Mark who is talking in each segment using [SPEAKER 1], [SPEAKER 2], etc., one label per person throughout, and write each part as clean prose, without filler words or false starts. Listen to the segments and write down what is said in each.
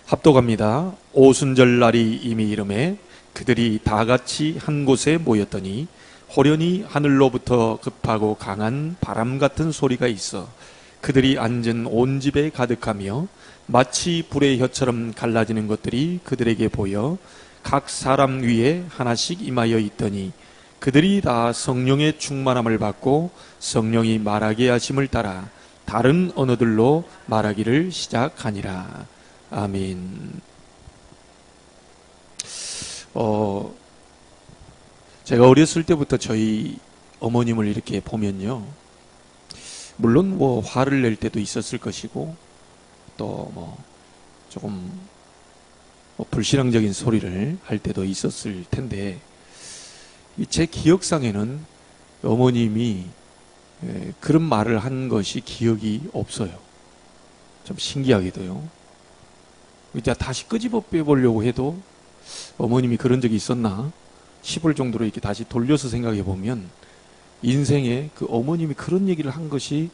[SPEAKER 1] 합독합니다. 오순절 날이 이미 이름에 그들이 다 같이 한 곳에 모였더니 호련히 하늘로부터 급하고 강한 바람 같은 소리가 있어 그들이 앉은 온 집에 가득하며 마치 불의 혀처럼 갈라지는 것들이 그들에게 보여 각 사람 위에 하나씩 임하여 있더니 그들이 다 성령의 충만함을 받고 성령이 말하게 하심을 따라 다른 언어들로 말하기를 시작하니라. 아멘. 제가 어렸을 때부터 저희 어머님을 이렇게 보면요, 물론 뭐 화를 낼 때도 있었을 것이고 또 뭐 조금 불신앙적인 소리를 할 때도 있었을 텐데, 제 기억상에는 어머님이 그런 말을 한 것이 기억이 없어요. 좀 신기하게도요. 이제 다시 끄집어 빼보려고 해도 어머님이 그런 적이 있었나 싶을 정도로 이렇게 다시 돌려서 생각해 보면 인생에 그 어머님이 그런 얘기를 한 것이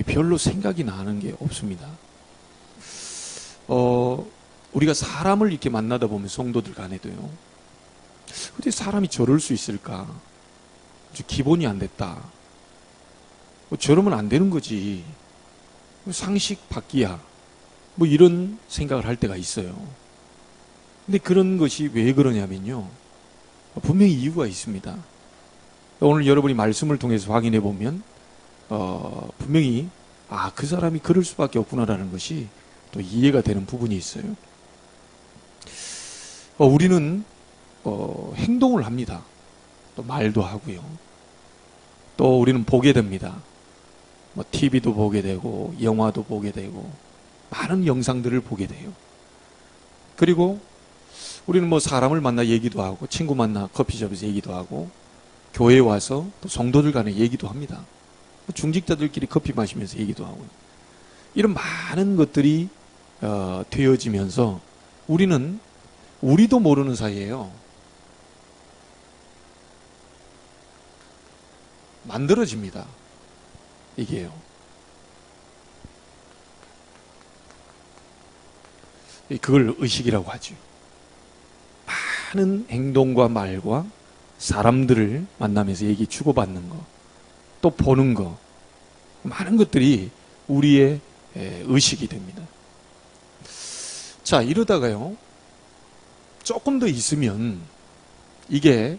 [SPEAKER 1] 별로 생각이 나는 게 없습니다. 우리가 사람을 이렇게 만나다 보면 성도들 간에도요, 어떻게 사람이 저럴 수 있을까? 기본이 안 됐다. 저러면 안 되는 거지. 상식 밖이야. 뭐 이런 생각을 할 때가 있어요. 근데 그런 것이 왜 그러냐면요, 분명히 이유가 있습니다. 오늘 여러분이 말씀을 통해서 확인해 보면 분명히 그 사람이 그럴 수밖에 없구나라는 것이 또 이해가 되는 부분이 있어요. 우리는 행동을 합니다. 또 말도 하고요. 또 우리는 보게 됩니다. 뭐 TV도 보게 되고 영화도 보게 되고 많은 영상들을 보게 돼요. 그리고 우리는 뭐 사람을 만나 얘기도 하고 친구 만나 커피숍에서 얘기도 하고 교회에 와서 또 성도들 간에 얘기도 합니다. 중직자들끼리 커피 마시면서 얘기도 하고, 이런 많은 것들이 되어지면서 우리도 모르는 사이에요, 만들어집니다. 이게요. 그걸 의식이라고 하죠. 많은 행동과 말과 사람들을 만나면서 얘기 주고받는 거, 또 보는 거, 많은 것들이 우리의 의식이 됩니다. 자, 이러다가요, 조금 더 있으면 이게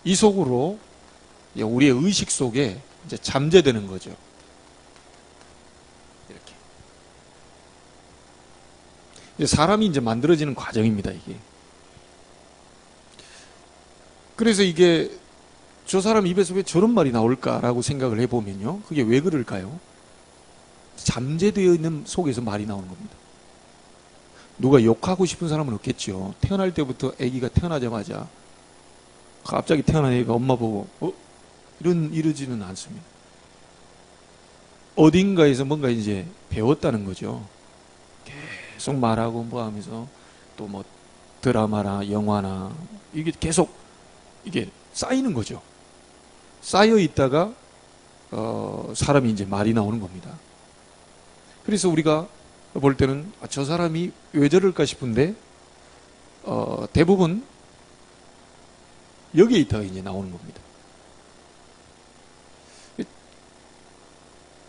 [SPEAKER 1] 이 속으로 우리의 의식 속에 이제 잠재되는 거죠. 이렇게. 사람이 이제 만들어지는 과정입니다, 이게. 그래서 이게 저 사람 입에서 왜 저런 말이 나올까라고 생각을 해보면요, 그게 왜 그럴까요? 잠재되어 있는 속에서 말이 나오는 겁니다. 누가 욕하고 싶은 사람은 없겠죠. 태어날 때부터 아기가 태어나자마자 갑자기 태어난 애가 엄마 보고 이러지는 않습니다. 어딘가에서 뭔가 이제 배웠다는 거죠. 계속 말하고 뭐 하면서 또 뭐 드라마나 영화나 이게 계속 이게 쌓이는 거죠. 쌓여 있다가 사람이 이제 말이 나오는 겁니다. 그래서 우리가 볼 때는 저 사람이 왜 저럴까 싶은데 대부분 여기에 있다가 이제 나오는 겁니다.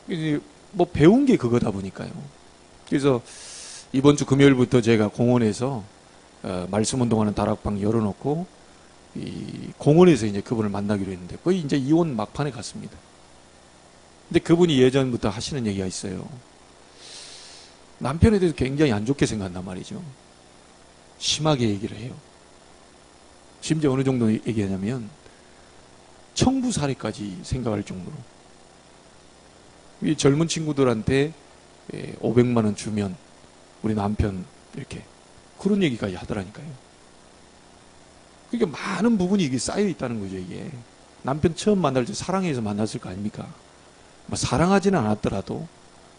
[SPEAKER 1] 이제 뭐 배운 게 그거다 보니까요. 그래서 이번 주 금요일부터 제가 공원에서 말씀 운동하는 다락방 열어놓고 이 공원에서 이제 그분을 만나기로 했는데 거의 이제 이혼 막판에 갔습니다. 근데 그분이 예전부터 하시는 얘기가 있어요. 남편에 대해서 굉장히 안 좋게 생각한단 말이죠. 심하게 얘기를 해요. 심지어 어느 정도 얘기하냐면 청부 살해까지 생각할 정도로. 이 젊은 친구들한테 500만 원 주면 우리 남편 이렇게 그런 얘기까지 하더라니까요. 그러니까 많은 부분이 이게 쌓여 있다는 거죠. 이게 남편 처음 만날 때 사랑해서 만났을 거 아닙니까? 뭐 사랑하지는 않았더라도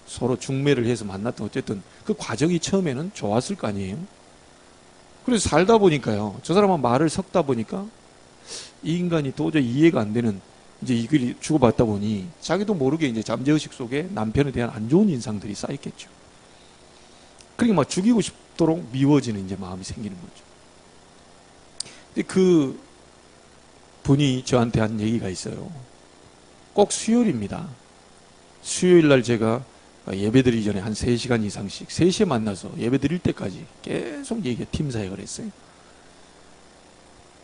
[SPEAKER 1] 서로 중매를 해서 만났던, 어쨌든 그 과정이 처음에는 좋았을 거 아니에요. 그래서 살다 보니까요, 저 사람은 말을 섞다 보니까 이 인간이 도저히 이해가 안 되는 이제 이 글이 주고받다 보니 자기도 모르게 이제 잠재의식 속에 남편에 대한 안 좋은 인상들이 쌓였겠죠. 그러니까 막 죽이고 싶도록 미워지는 이제 마음이 생기는 거죠. 근데 그 분이 저한테 한 얘기가 있어요. 꼭 수요일입니다. 수요일 날 제가 예배 드리기 전에 한 3시간 이상씩 3시에 만나서 예배 드릴 때까지 계속 팀 사역을 했어요.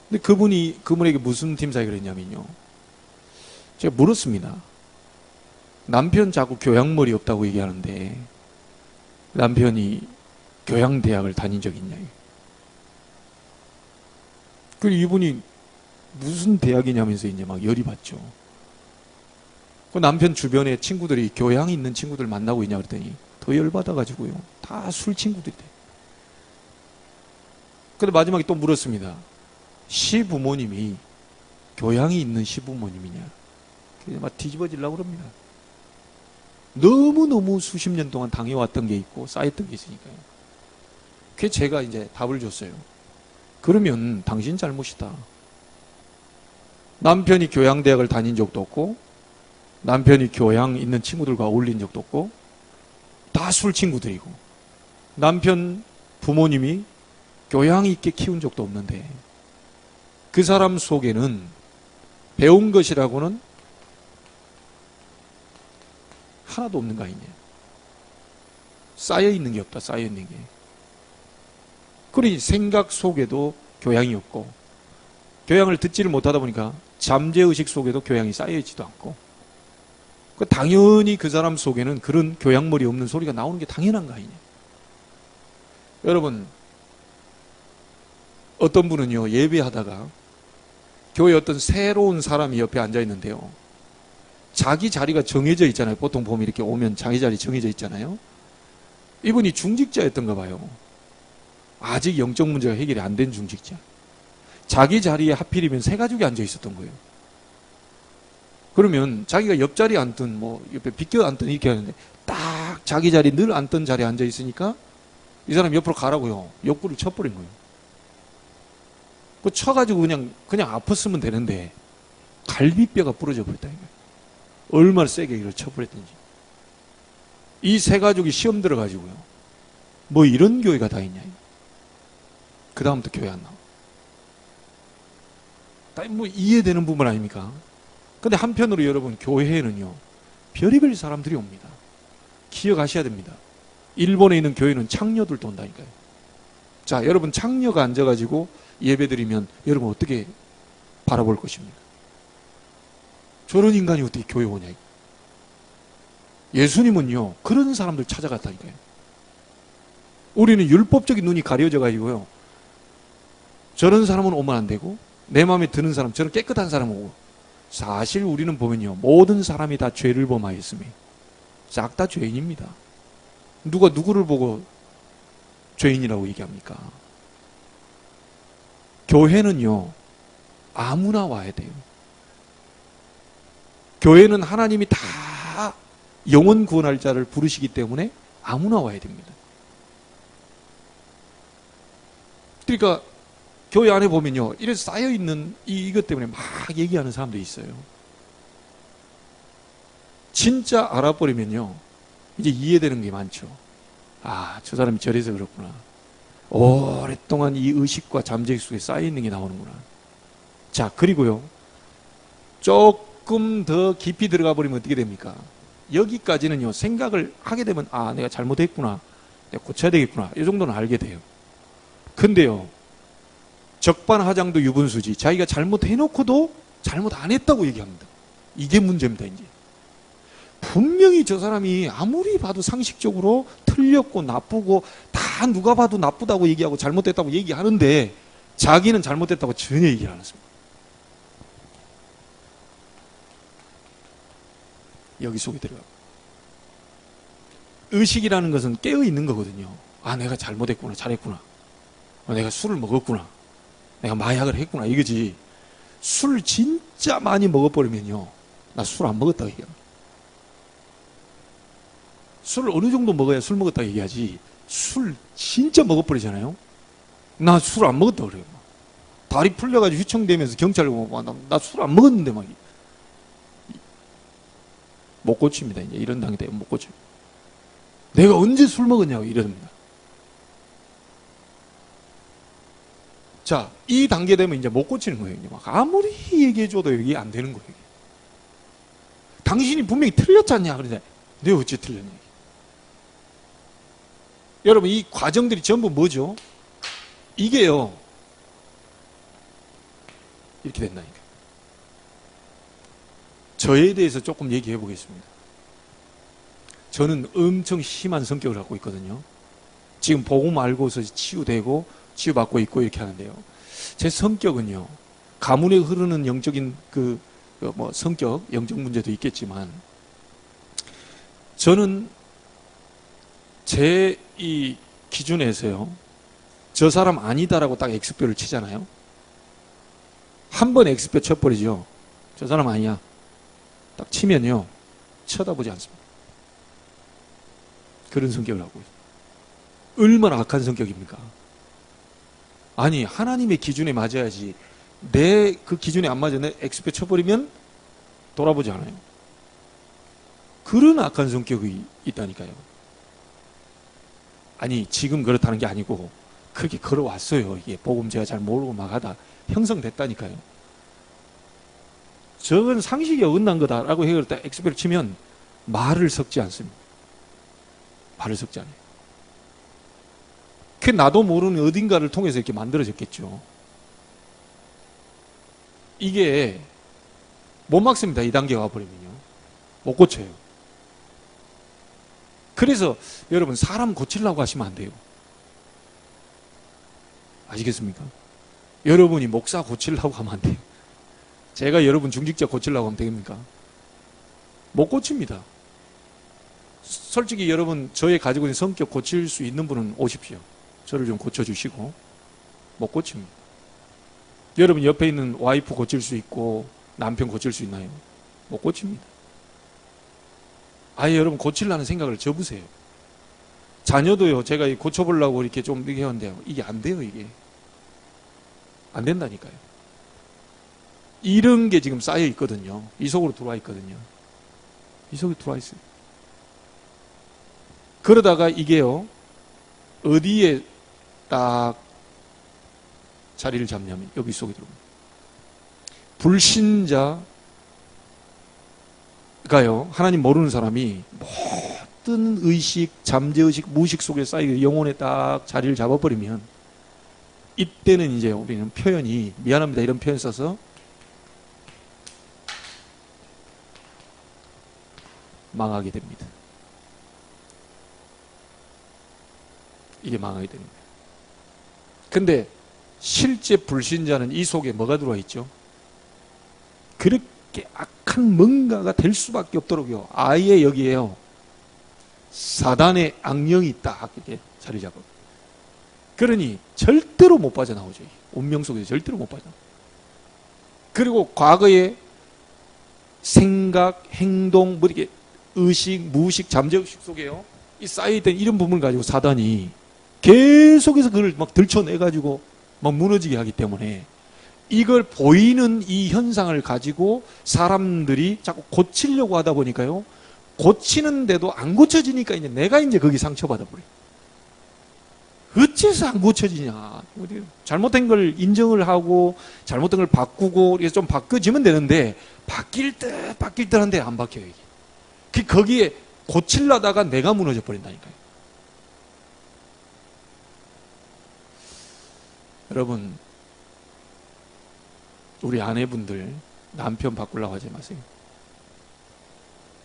[SPEAKER 1] 근데 그분에게 무슨 팀 사역을 했냐면요. 제가 물었습니다. 남편 자꾸 교양머리 없다고 얘기하는데 남편이 교양대학을 다닌 적 있냐. 그리고 이분이 무슨 대학이냐면서 이제 막 열이 받죠. 그 남편 주변에 친구들이 교양 있는 친구들 만나고 있냐 그랬더니 더 열받아가지고요. 다 술 친구들이 돼. 근데 마지막에 또 물었습니다. 시부모님이 교양이 있는 시부모님이냐. 그래서 막 뒤집어지려고 그럽니다. 너무너무 수십 년 동안 당해왔던 게 있고 쌓였던 게 있으니까요. 그래서 제가 이제 답을 줬어요. 그러면 당신 잘못이다. 남편이 교양대학을 다닌 적도 없고 남편이 교양 있는 친구들과 어울린 적도 없고 다 술 친구들이고 남편 부모님이 교양 있게 키운 적도 없는데 그 사람 속에는 배운 것이라고는 하나도 없는 거 아니냐. 쌓여있는 게 없다. 쌓여있는 게. 그러니 생각 속에도 교양이 없고 교양을 듣지를 못하다 보니까 잠재의식 속에도 교양이 쌓여있지도 않고 당연히 그 사람 속에는 그런 교양머리 없는 소리가 나오는 게 당연한 거 아니냐. 여러분, 어떤 분은요, 예배하다가 교회 어떤 새로운 사람이 옆에 앉아 있는데요. 자기 자리가 정해져 있잖아요. 보통 보면 이렇게 오면 자기 자리 정해져 있잖아요. 이분이 중직자였던가 봐요. 아직 영적 문제가 해결이 안 된 중직자. 자기 자리에 하필이면 새 가족이 앉아 있었던 거예요. 그러면 자기가 옆자리에 앉든 뭐 옆에 비껴 앉든 이렇게 하는데 딱 자기 자리 늘 앉던 자리에 앉아 있으니까 이 사람 옆으로 가라고요. 옆구리를 쳐버린 거예요. 그 쳐가지고 그냥 아팠으면 되는데 갈비뼈가 부러져 버렸다니까요. 얼마나 세게 이걸 쳐버렸든지. 이 세 가족이 시험 들어가지고요. 뭐 이런 교회가 다 있냐. 그 다음부터 교회 안 나와. 다 뭐 이해되는 부분 아닙니까? 근데 한편으로 여러분, 교회에는요, 별의별 사람들이 옵니다. 기억하셔야 됩니다. 일본에 있는 교회는 창녀들도 온다니까요. 자, 여러분, 창녀가 앉아가지고 예배드리면 여러분 어떻게 바라볼 것입니까? 저런 인간이 어떻게 교회 오냐. 예수님은요, 그런 사람들 찾아갔다니까요. 우리는 율법적인 눈이 가려져 가지고요, 저런 사람은 오면 안 되고 내 마음에 드는 사람, 저런 깨끗한 사람 오고. 사실 우리는 보면요, 모든 사람이 다 죄를 범하였으며 싹 다 죄인입니다. 누가 누구를 보고 죄인이라고 얘기합니까? 교회는요, 아무나 와야 돼요. 교회는 하나님이 다 영혼 구원할 자를 부르시기 때문에 아무나 와야 됩니다. 그러니까 교회 안에 보면요, 이렇게 쌓여있는 이것 때문에 막 얘기하는 사람도 있어요. 진짜 알아버리면요, 이제 이해되는 게 많죠. 아, 저 사람이 저래서 그렇구나. 오랫동안 이 의식과 잠재의식 속에 쌓여있는 게 나오는구나. 자, 그리고요, 조금 더 깊이 들어가 버리면 어떻게 됩니까? 여기까지는요, 생각을 하게 되면 아, 내가 잘못했구나, 내가 고쳐야 되겠구나, 이 정도는 알게 돼요. 근데요, 적반하장도 유분수지, 자기가 잘못해놓고도 잘못 안 했다고 얘기합니다. 이게 문제입니다. 이제 분명히 저 사람이 아무리 봐도 상식적으로 틀렸고 나쁘고 다 누가 봐도 나쁘다고 얘기하고 잘못됐다고 얘기하는데 자기는 잘못됐다고 전혀 얘기를 안 했습니다. 여기 속에 들어가. 의식이라는 것은 깨어있는 거거든요. 아, 내가 잘못했구나, 잘했구나, 내가 술을 먹었구나, 내가 마약을 했구나, 이거지. 술 진짜 많이 먹어버리면요, 나 술 안 먹었다고 얘기합니다. 술을 어느 정도 먹어야 술 먹었다고 얘기하지, 술 진짜 먹어버리잖아요. 나 술 안 먹었다고 그래요. 다리 풀려가지고 휘청대면서 경찰 오고, 나 술 안 먹었는데 막. 못 고칩니다. 이제 이런 단계 되면 못 고쳐요. 내가 언제 술 먹었냐고 이럽니다. 자, 이 단계 되면 이제 못 고치는 거예요. 이제 막 아무리 얘기해줘도 이게 안 되는 거예요. 당신이 분명히 틀렸잖냐. 그러는데 내가 어째 틀렸냐. 여러분, 이 과정들이 전부 뭐죠? 이게요, 이렇게 된다니까. 저에 대해서 조금 얘기해 보겠습니다. 저는 엄청 심한 성격을 갖고 있거든요. 지금 복음 알고서 치유되고 치유받고 있고 이렇게 하는데요. 제 성격은요, 가문에 흐르는 영적인 성격, 영적 문제도 있겠지만, 저는 제 이 기준에서요, 저 사람 아니다라고 딱 X표를 치잖아요. 한 번 X표 쳐버리죠. 저 사람 아니야. 딱 치면요, 쳐다보지 않습니다. 그런 성격을 갖고 있어요. 얼마나 악한 성격입니까? 아니, 하나님의 기준에 맞아야지. 내 그 기준에 안 맞아 내 X표 쳐버리면 돌아보지 않아요. 그런 악한 성격이 있다니까요. 아니, 지금 그렇다는 게 아니고 그렇게 걸어왔어요. 이게 복음 제가 잘 모르고 막 하다 형성됐다니까요. 저건 상식이 어긋난 거다라고 해서 X표를 치면 말을 섞지 않습니다. 말을 섞지 않아요. 그 나도 모르는 어딘가를 통해서 이렇게 만들어졌겠죠. 이게 못 막습니다. 이 단계 가버리면요. 못 고쳐요. 그래서 여러분, 사람 고치려고 하시면 안 돼요. 아시겠습니까? 여러분이 목사 고치려고 하면 안 돼요. 제가 여러분 중직자 고치려고 하면 되겠습니까? 못 고칩니다. 솔직히 여러분, 저의 가지고 있는 성격 고칠 수 있는 분은 오십시오. 저를 좀 고쳐주시고. 못 고칩니다. 여러분 옆에 있는 와이프 고칠 수 있고 남편 고칠 수 있나요? 못 고칩니다. 아예 여러분 고치려는 생각을 접으세요. 자녀도요, 제가 고쳐보려고 이렇게 좀 이렇게 했는데요, 이게 안 돼요. 이게 안 된다니까요. 이런 게 지금 쌓여 있거든요. 이 속으로 들어와 있거든요. 이 속에 들어와 있어요. 그러다가 이게요, 어디에 딱 자리를 잡냐면 여기 속에 들어옵니다. 불신자가요, 하나님 모르는 사람이 모든 의식, 잠재의식, 무의식 속에 쌓이고 영혼에 딱 자리를 잡아버리면, 이때는 이제 우리는 표현이, 미안합니다 이런 표현 써서, 망하게 됩니다. 이게 망하게 됩니다. 근데 실제 불신자는 이 속에 뭐가 들어와 있죠? 그렇게 악한 뭔가가 될 수밖에 없도록요, 아예 여기에요, 사단의 악령이 딱 이렇게 자리 잡아. 그러니 절대로 못 빠져나오죠. 운명 속에서 절대로 못 빠져나오죠. 그리고 과거의 생각, 행동, 뭐 이렇게 의식, 무의식, 잠재의식 속에요, 이 쌓여있던 이런 부분을 가지고 사단이 계속해서 그걸 막 들춰내가지고 막 무너지게 하기 때문에, 이걸 보이는 이 현상을 가지고 사람들이 자꾸 고치려고 하다 보니까요, 고치는데도 안 고쳐지니까 이제 내가 이제 거기 상처받아 버려요. 어째서 안 고쳐지냐? 잘못된 걸 인정을 하고 잘못된 걸 바꾸고 이렇게 좀 바뀌어지면 되는데, 바뀔 듯 한데 안 바뀌어요. 이게. 거기에 고치려다가 내가 무너져 버린다니까요. 여러분, 우리 아내분들 남편 바꾸려고 하지 마세요.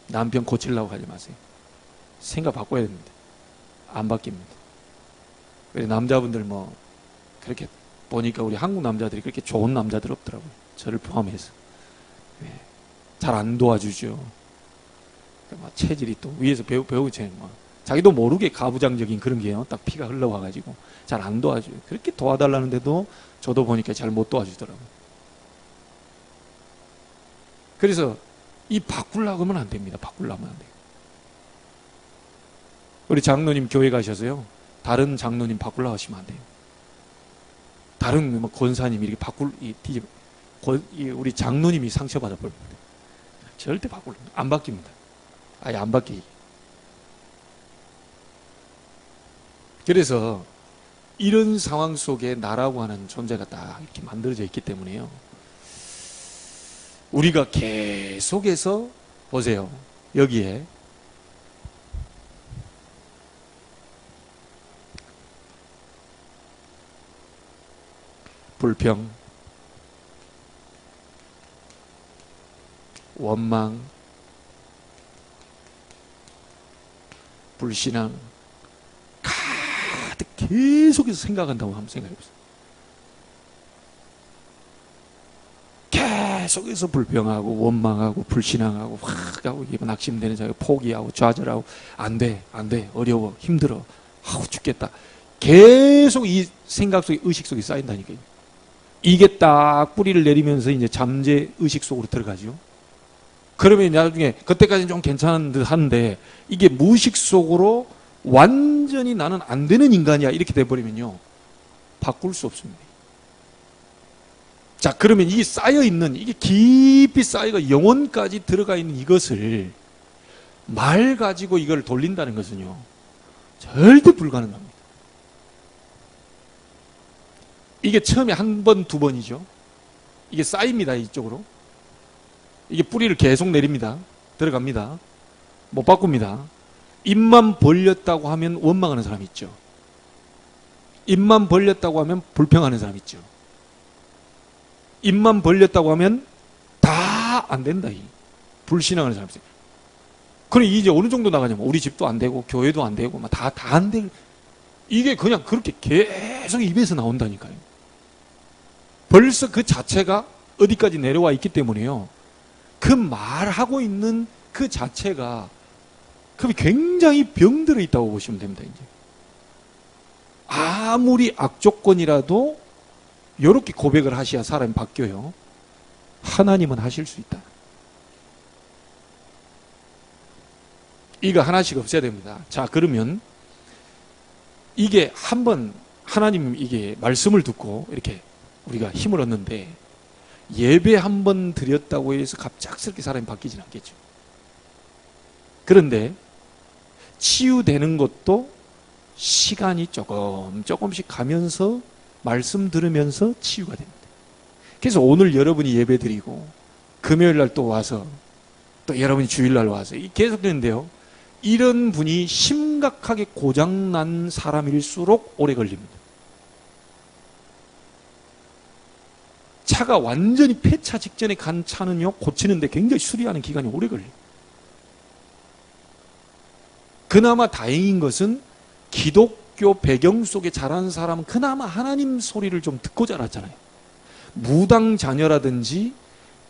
[SPEAKER 1] 남편 고치려고 하지 마세요. 생각 바꿔야 됩니다. 안 바뀝니다. 그래, 남자분들 뭐 그렇게 보니까 우리 한국 남자들이 그렇게 좋은 남자들 없더라고요. 저를 포함해서. 네. 잘 안 도와주죠. 막 체질이 또 위에서 배우고 막 자기도 모르게 가부장적인 그런 게요, 딱 피가 흘러와가지고 잘 안 도와줘요. 그렇게 도와달라는데도 저도 보니까 잘 못 도와주더라고요. 그래서 이 바꾸려고 하면 안 됩니다. 바꾸려고 하면 안 돼요. 우리 장로님 교회 가셔서요, 다른 장로님 바꾸려고 하시면 안 돼요. 다른 뭐 권사님 이렇게 우리 장로님이 상처받아 버립니다. 절대 안 바뀝니다. 아예 안 바뀌기. 그래서 이런 상황 속에 나라고 하는 존재가 딱 이렇게 만들어져 있기 때문에요. 우리가 계속해서 보세요. 여기에 불평, 원망, 불신앙 가득 계속해서 생각한다고 한번 생각해보세요. 계속해서 불평하고 원망하고 불신앙하고 확 하고 낙심되는 자가 포기하고 좌절하고 안 돼, 어려워, 힘들어, 아우 죽겠다. 계속 이 생각 속에 의식 속에 쌓인다니까요. 이게 딱 뿌리를 내리면서 이제 잠재 의식 속으로 들어가죠. 그러면 나중에 그때까지는 좀 괜찮은 듯 하는데 이게 무의식 속으로 완전히 나는 안 되는 인간이야 이렇게 돼버리면요, 바꿀 수 없습니다. 자, 그러면 이 쌓여있는, 이게 깊이 쌓여가 영혼까지 들어가 있는 이것을 말 가지고 이걸 돌린다는 것은요, 절대 불가능합니다. 이게 처음에 한 번, 두 번이죠. 이게 쌓입니다, 이쪽으로. 이게 뿌리를 계속 내립니다. 들어갑니다. 못 바꿉니다. 입만 벌렸다고 하면 원망하는 사람이 있죠. 입만 벌렸다고 하면 불평하는 사람이 있죠. 입만 벌렸다고 하면 다 안 된다. 불신앙하는 사람이 있어요. 그럼 이제 어느 정도 나가냐면 우리 집도 안 되고 교회도 안 되고 다 안 될, 이게 그냥 그렇게 계속 입에서 나온다니까요. 벌써 그 자체가 어디까지 내려와 있기 때문에요. 그 말하고 있는 그 자체가 그럼 굉장히 병들어 있다고 보시면 됩니다. 이제 아무리 악조건이라도 이렇게 고백을 하셔야 사람이 바뀌어요. 하나님은 하실 수 있다. 이거 하나씩 없애야 됩니다. 자, 그러면 이게 한번 하나님 이게 말씀을 듣고 이렇게 우리가 힘을 얻는데 예배 한 번 드렸다고 해서 갑작스럽게 사람이 바뀌진 않겠죠. 그런데 치유되는 것도 시간이 조금씩 가면서 말씀 들으면서 치유가 됩니다. 그래서 오늘 여러분이 예배 드리고 금요일 날 또 와서 또 여러분이 주일 날 와서 계속 되는데요. 이런 분이 심각하게 고장난 사람일수록 오래 걸립니다. 차가 완전히 폐차 직전에 간 차는요, 고치는데 굉장히 수리하는 기간이 오래 걸려요. 그나마 다행인 것은 기독교 배경 속에 자란 사람은 그나마 하나님 소리를 좀 듣고 자랐잖아요. 무당 자녀라든지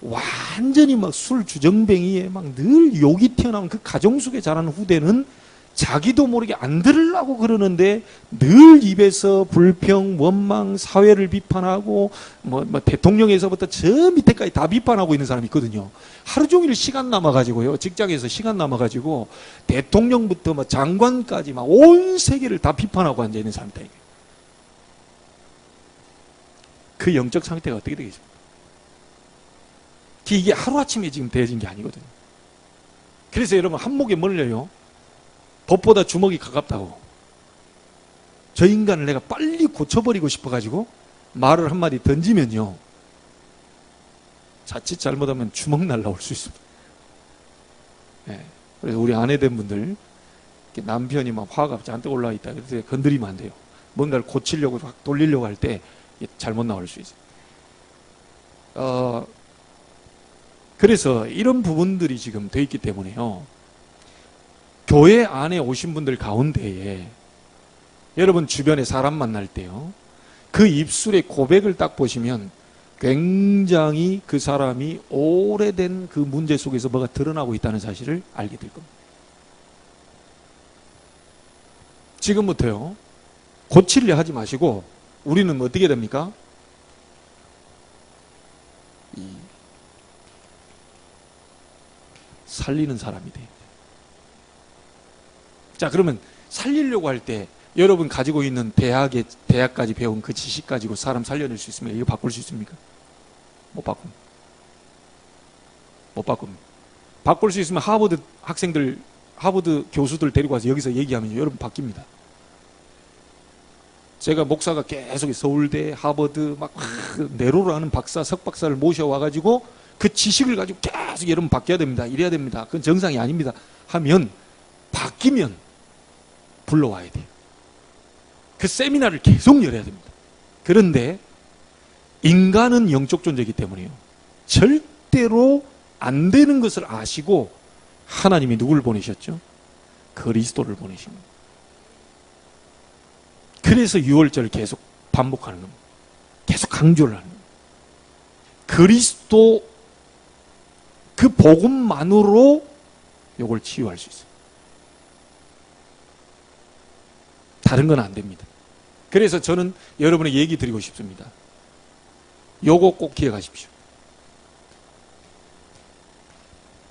[SPEAKER 1] 완전히 막 술 주정뱅이에 막 늘 욕이 튀어나오는 그 가정 속에 자라는 후대는 자기도 모르게 안 들으려고 그러는데 늘 입에서 불평, 원망, 사회를 비판하고 뭐 대통령에서부터 저 밑에까지 다 비판하고 있는 사람이 있거든요. 하루 종일 시간 남아가지고요. 직장에서 시간 남아가지고 대통령부터 뭐 장관까지 막 온 세계를 다 비판하고 앉아있는 사람이다. 그 영적 상태가 어떻게 되겠습니까? 이게 하루아침에 지금 되어진 게 아니거든요. 그래서 여러분 한목에 몰려요. 법보다 주먹이 가깝다고. 저 인간을 내가 빨리 고쳐버리고 싶어가지고 말을 한마디 던지면요, 자칫 잘못하면 주먹 날라올 수 있습니다. 네. 그래서 우리 아내된 분들 남편이 막 화가 잔뜩 올라와 있다 그래서 건드리면 안 돼요. 뭔가를 고치려고 확 돌리려고 할 때 잘못 나올 수 있어요. 그래서 이런 부분들이 지금 돼 있기 때문에요. 교회 안에 오신 분들 가운데에 여러분 주변에 사람 만날 때요, 그 입술의 고백을 딱 보시면 굉장히 그 사람이 오래된 그 문제 속에서 뭐가 드러나고 있다는 사실을 알게 될 겁니다. 지금부터요, 고치려 하지 마시고 우리는 어떻게 됩니까? 살리는 사람이 돼요. 자, 그러면 살리려고 할 때 여러분 가지고 있는 대학까지 배운 그 지식 가지고 사람 살려낼 수 있습니까? 이거 바꿀 수 있습니까? 못 바꿉니다. 못 바꿉니다. 바꿀 수 있으면 하버드 교수들 데리고 와서 여기서 얘기하면 여러분 바뀝니다. 제가 목사가 계속 서울대, 하버드 막 내로를 하는 박사, 석박사를 모셔와가지고 그 지식을 가지고 계속 여러분 바뀌어야 됩니다. 이래야 됩니다. 그건 정상이 아닙니다. 하면 바뀌면 불러와야 돼요. 그 세미나를 계속 열어야 됩니다. 그런데 인간은 영적 존재이기 때문에요. 절대로 안 되는 것을 아시고 하나님이 누구를 보내셨죠? 그리스도를 보내신 겁니다. 그래서 6월절을 계속 반복하는 겁니다. 계속 강조를 하는 겁니다. 그리스도 그 복음만으로 이걸 치유할 수 있어요. 다른 건 안 됩니다. 그래서 저는 여러분에게 얘기 드리고 싶습니다. 요거 꼭 기억하십시오.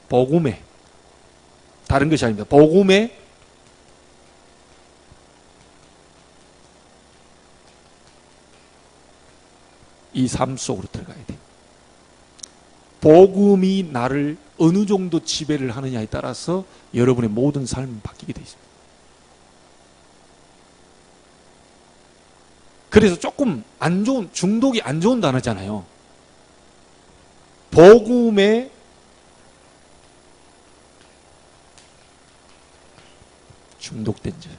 [SPEAKER 1] 복음에, 다른 것이 아닙니다. 복음에 이 삶 속으로 들어가야 돼요. 복음이 나를 어느 정도 지배를 하느냐에 따라서 여러분의 모든 삶은 바뀌게 되어 있습니다. 그래서 조금 안 좋은, 중독이 안 좋은 단어잖아요. 복음에 중독된 자.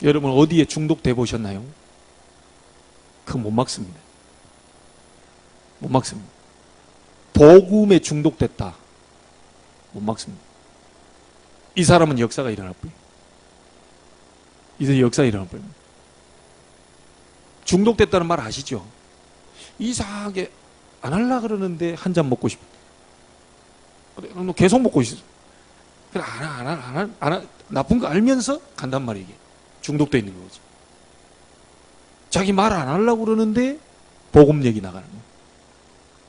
[SPEAKER 1] 여러분 어디에 중독돼 보셨나요? 그거 못 막습니다. 못 막습니다. 복음에 중독됐다. 못 막습니다. 이 사람은 역사가 일어날 뿐이에요. 이제 역사가 일어날 뿐입니다. 중독됐다는 말 아시죠? 이상하게 안 하려고 그러는데 한 잔 먹고 싶어. 너 계속 먹고 있어. 그래, 안 하. 나쁜 거 알면서 간단 말이에요. 이게. 중독돼 있는 거죠. 자기 말 안 하려고 그러는데 복음 얘기 나가는 거예요.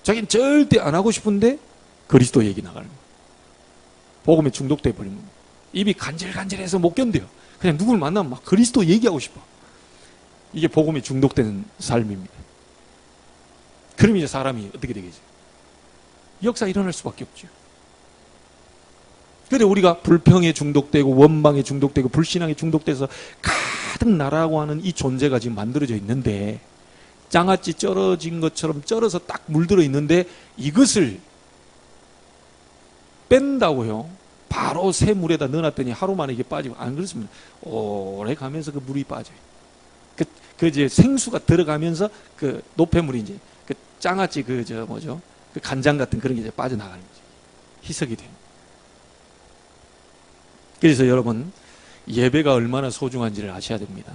[SPEAKER 1] 자기는 절대 안 하고 싶은데 그리스도 얘기 나가는 거예요. 복음에 중독돼 버린 겁니다. 입이 간질간질해서 못 견뎌요. 그냥 누굴 만나면 막 그리스도 얘기하고 싶어. 이게 복음에 중독되는 삶입니다. 그럼 이제 사람이 어떻게 되겠죠? 역사 일어날 수밖에 없죠. 그래 우리가 불평에 중독되고 원망에 중독되고 불신앙에 중독돼서 가득 나라고 하는 이 존재가 지금 만들어져 있는데 장아찌 쩔어진 것처럼 쩔어서 딱 물들어 있는데 이것을 뺀다고요. 바로 새 물에다 넣어놨더니 하루 만에 이게 빠지고 안 그렇습니다. 오래 가면서 그 물이 빠져요. 그 이제 생수가 들어가면서 그 노폐물이 이제 그 장아찌 그 간장 같은 그런 게 이제 빠져나가는 거죠. 희석이 돼요. 그래서 여러분 예배가 얼마나 소중한지를 아셔야 됩니다.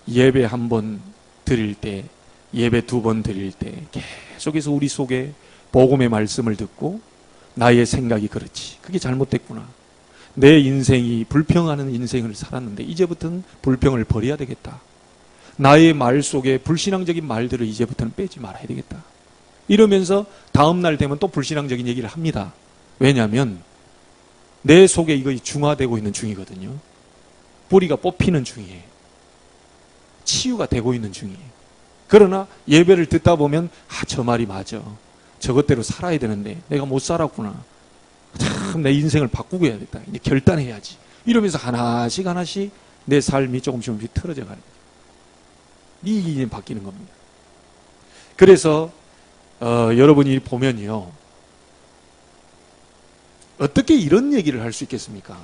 [SPEAKER 1] 예배 한 번 드릴 때, 예배 두 번 드릴 때 계속해서 우리 속에 복음의 말씀을 듣고 나의 생각이 그렇지. 그게 잘못됐구나. 내 인생이 불평하는 인생을 살았는데 이제부터는 불평을 버려야 되겠다. 나의 말 속에 불신앙적인 말들을 이제부터는 빼지 말아야 되겠다. 이러면서 다음 날 되면 또 불신앙적인 얘기를 합니다. 왜냐하면 내 속에 이거 중화되고 있는 중이거든요. 뿌리가 뽑히는 중이에요. 치유가 되고 있는 중이에요. 그러나 예배를 듣다 보면 저 말이 맞아. 저것대로 살아야 되는데 내가 못 살았구나. 참 내 인생을 바꾸고 해야겠다. 이제 결단해야지. 이러면서 하나씩 내 삶이 조금씩 틀어져 가는 거예요. 이게 이제 바뀌는 겁니다. 그래서 여러분이 보면요. 어떻게 이런 얘기를 할 수 있겠습니까?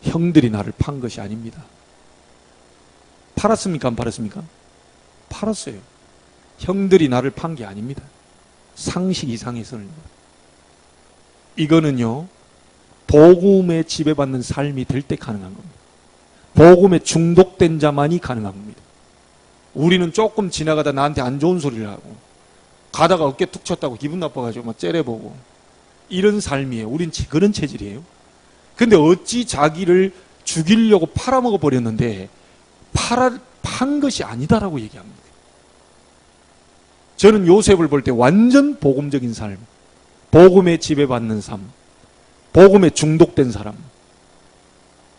[SPEAKER 1] 형들이 나를 판 것이 아닙니다. 팔았습니까? 안 팔았습니까? 팔았어요. 형들이 나를 판 게 아닙니다. 상식 이상에서는. 이거는요, 복음에 지배받는 삶이 될 때 가능한 겁니다. 복음에 중독된 자만이 가능한 겁니다. 우리는 조금 지나가다 나한테 안 좋은 소리를 하고 가다가 어깨 툭 쳤다고 기분 나빠가지고 막 째려보고 이런 삶이에요. 우린 그런 체질이에요. 근데 어찌 자기를 죽이려고 팔아먹어 버렸는데 판 것이 아니다라고 얘기합니다. 저는 요셉을 볼 때 완전 복음적인 삶, 복음에 지배받는 삶, 복음에 중독된 사람,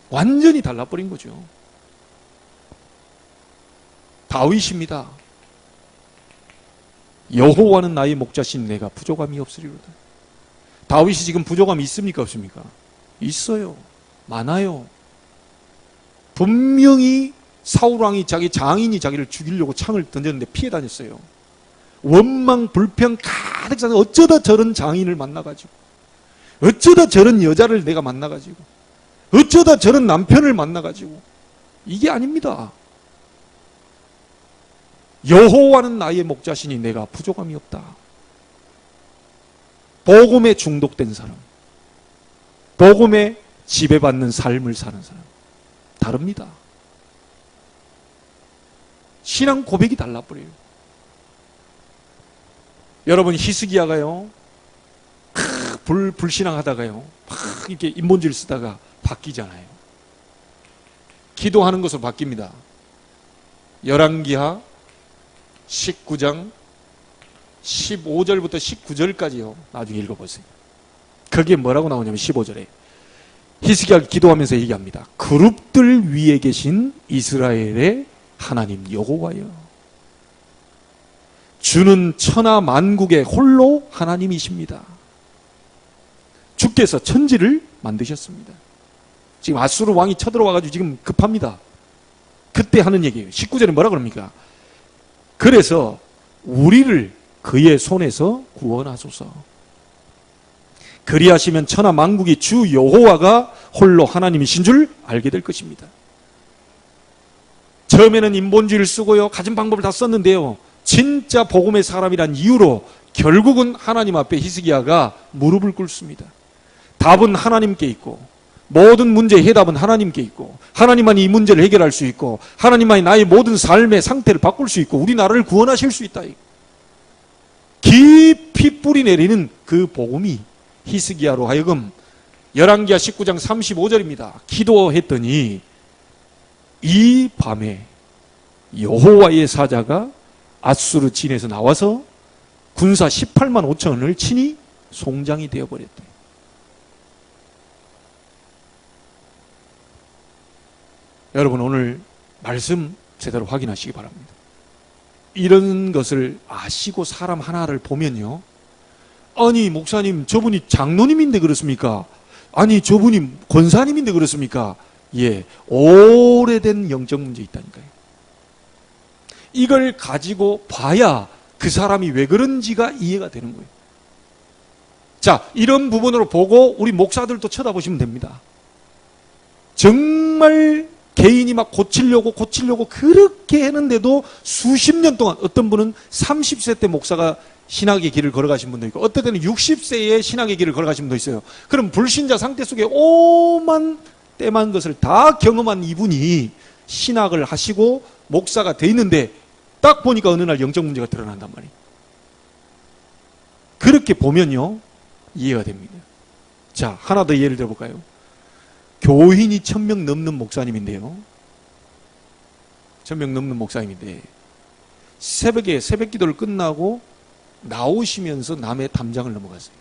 [SPEAKER 1] 완전히 달라버린 거죠. 다윗입니다. 여호와는 나의 목자신 내가 부족함이 없으리로다. 다윗이 지금 부족함이 있습니까? 없습니까? 있어요. 많아요. 분명히 사울왕이 자기 장인이 자기를 죽이려고 창을 던졌는데 피해 다녔어요. 원망 불평 가득 차서 어쩌다 저런 장인을 만나가지고, 어쩌다 저런 여자를 내가 만나가지고, 어쩌다 저런 남편을 만나가지고. 이게 아닙니다. 여호와는 나의 목자시니 내가 부족함이 없다. 복음에 중독된 사람, 복음에 지배받는 삶을 사는 사람, 다릅니다. 신앙 고백이 달라버려요. 여러분, 히스기야가요, 불신앙하다가요, 막 이렇게 인본주의를 쓰다가 바뀌잖아요. 기도하는 것으로 바뀝니다. 열왕기하 19장 15절부터 19절까지요. 나중에 읽어보세요. 거기에 뭐라고 나오냐면 15절에 히스기야가 기도하면서 얘기합니다. 그룹들 위에 계신 이스라엘의 하나님 여호와여, 주는 천하 만국의 홀로 하나님이십니다. 주께서 천지를 만드셨습니다. 지금 아수르 왕이 쳐들어와가지고 지금 급합니다. 그때 하는 얘기예요. 19절에 뭐라 그럽니까? 그래서 우리를 그의 손에서 구원하소서. 그리하시면 천하 만국이 주 여호와가 홀로 하나님이신 줄 알게 될 것입니다. 처음에는 인본주의를 쓰고요, 가진 방법을 다 썼는데요, 진짜 복음의 사람이란 이유로 결국은 하나님 앞에 히스기야가 무릎을 꿇습니다. 답은 하나님께 있고, 모든 문제의 해답은 하나님께 있고, 하나님만이 이 문제를 해결할 수 있고, 하나님만이 나의 모든 삶의 상태를 바꿀 수 있고, 우리나라를 구원하실 수 있다. 깊이 뿌리 내리는 그 복음이 히스기야로 하여금 열왕기하 19장 35절입니다. 기도했더니 이 밤에 여호와의 사자가 아수르 진에서 나와서 군사 18만 5천을 친히 송장이 되어버렸대. 여러분, 오늘 말씀 제대로 확인하시기 바랍니다. 이런 것을 아시고 사람 하나를 보면요, 아니 목사님 저분이 장로님인데 그렇습니까? 아니 저분이 권사님인데 그렇습니까? 예, 오래된 영적 문제 있다니까요. 이걸 가지고 봐야 그 사람이 왜 그런지가 이해가 되는 거예요. 자, 이런 부분으로 보고 우리 목사들도 쳐다보시면 됩니다. 정말 개인이 막 고치려고 그렇게 했는데도 수십 년 동안, 어떤 분은 30세 때 목사가 신학의 길을 걸어가신 분도 있고, 어떤 때는 60세에 신학의 길을 걸어가신 분도 있어요. 그럼 불신자 상태 속에 오만 때만 것을 다 경험한 이분이 신학을 하시고 목사가 돼 있는데 딱 보니까 어느 날 영적 문제가 드러난단 말이에요. 그렇게 보면요, 이해가 됩니다. 자, 하나 더 예를 들어볼까요? 교인이 1000명 넘는 목사님인데요, 1000명 넘는 목사님인데 새벽에 새벽 기도를 끝나고 나오시면서 남의 담장을 넘어갔어요.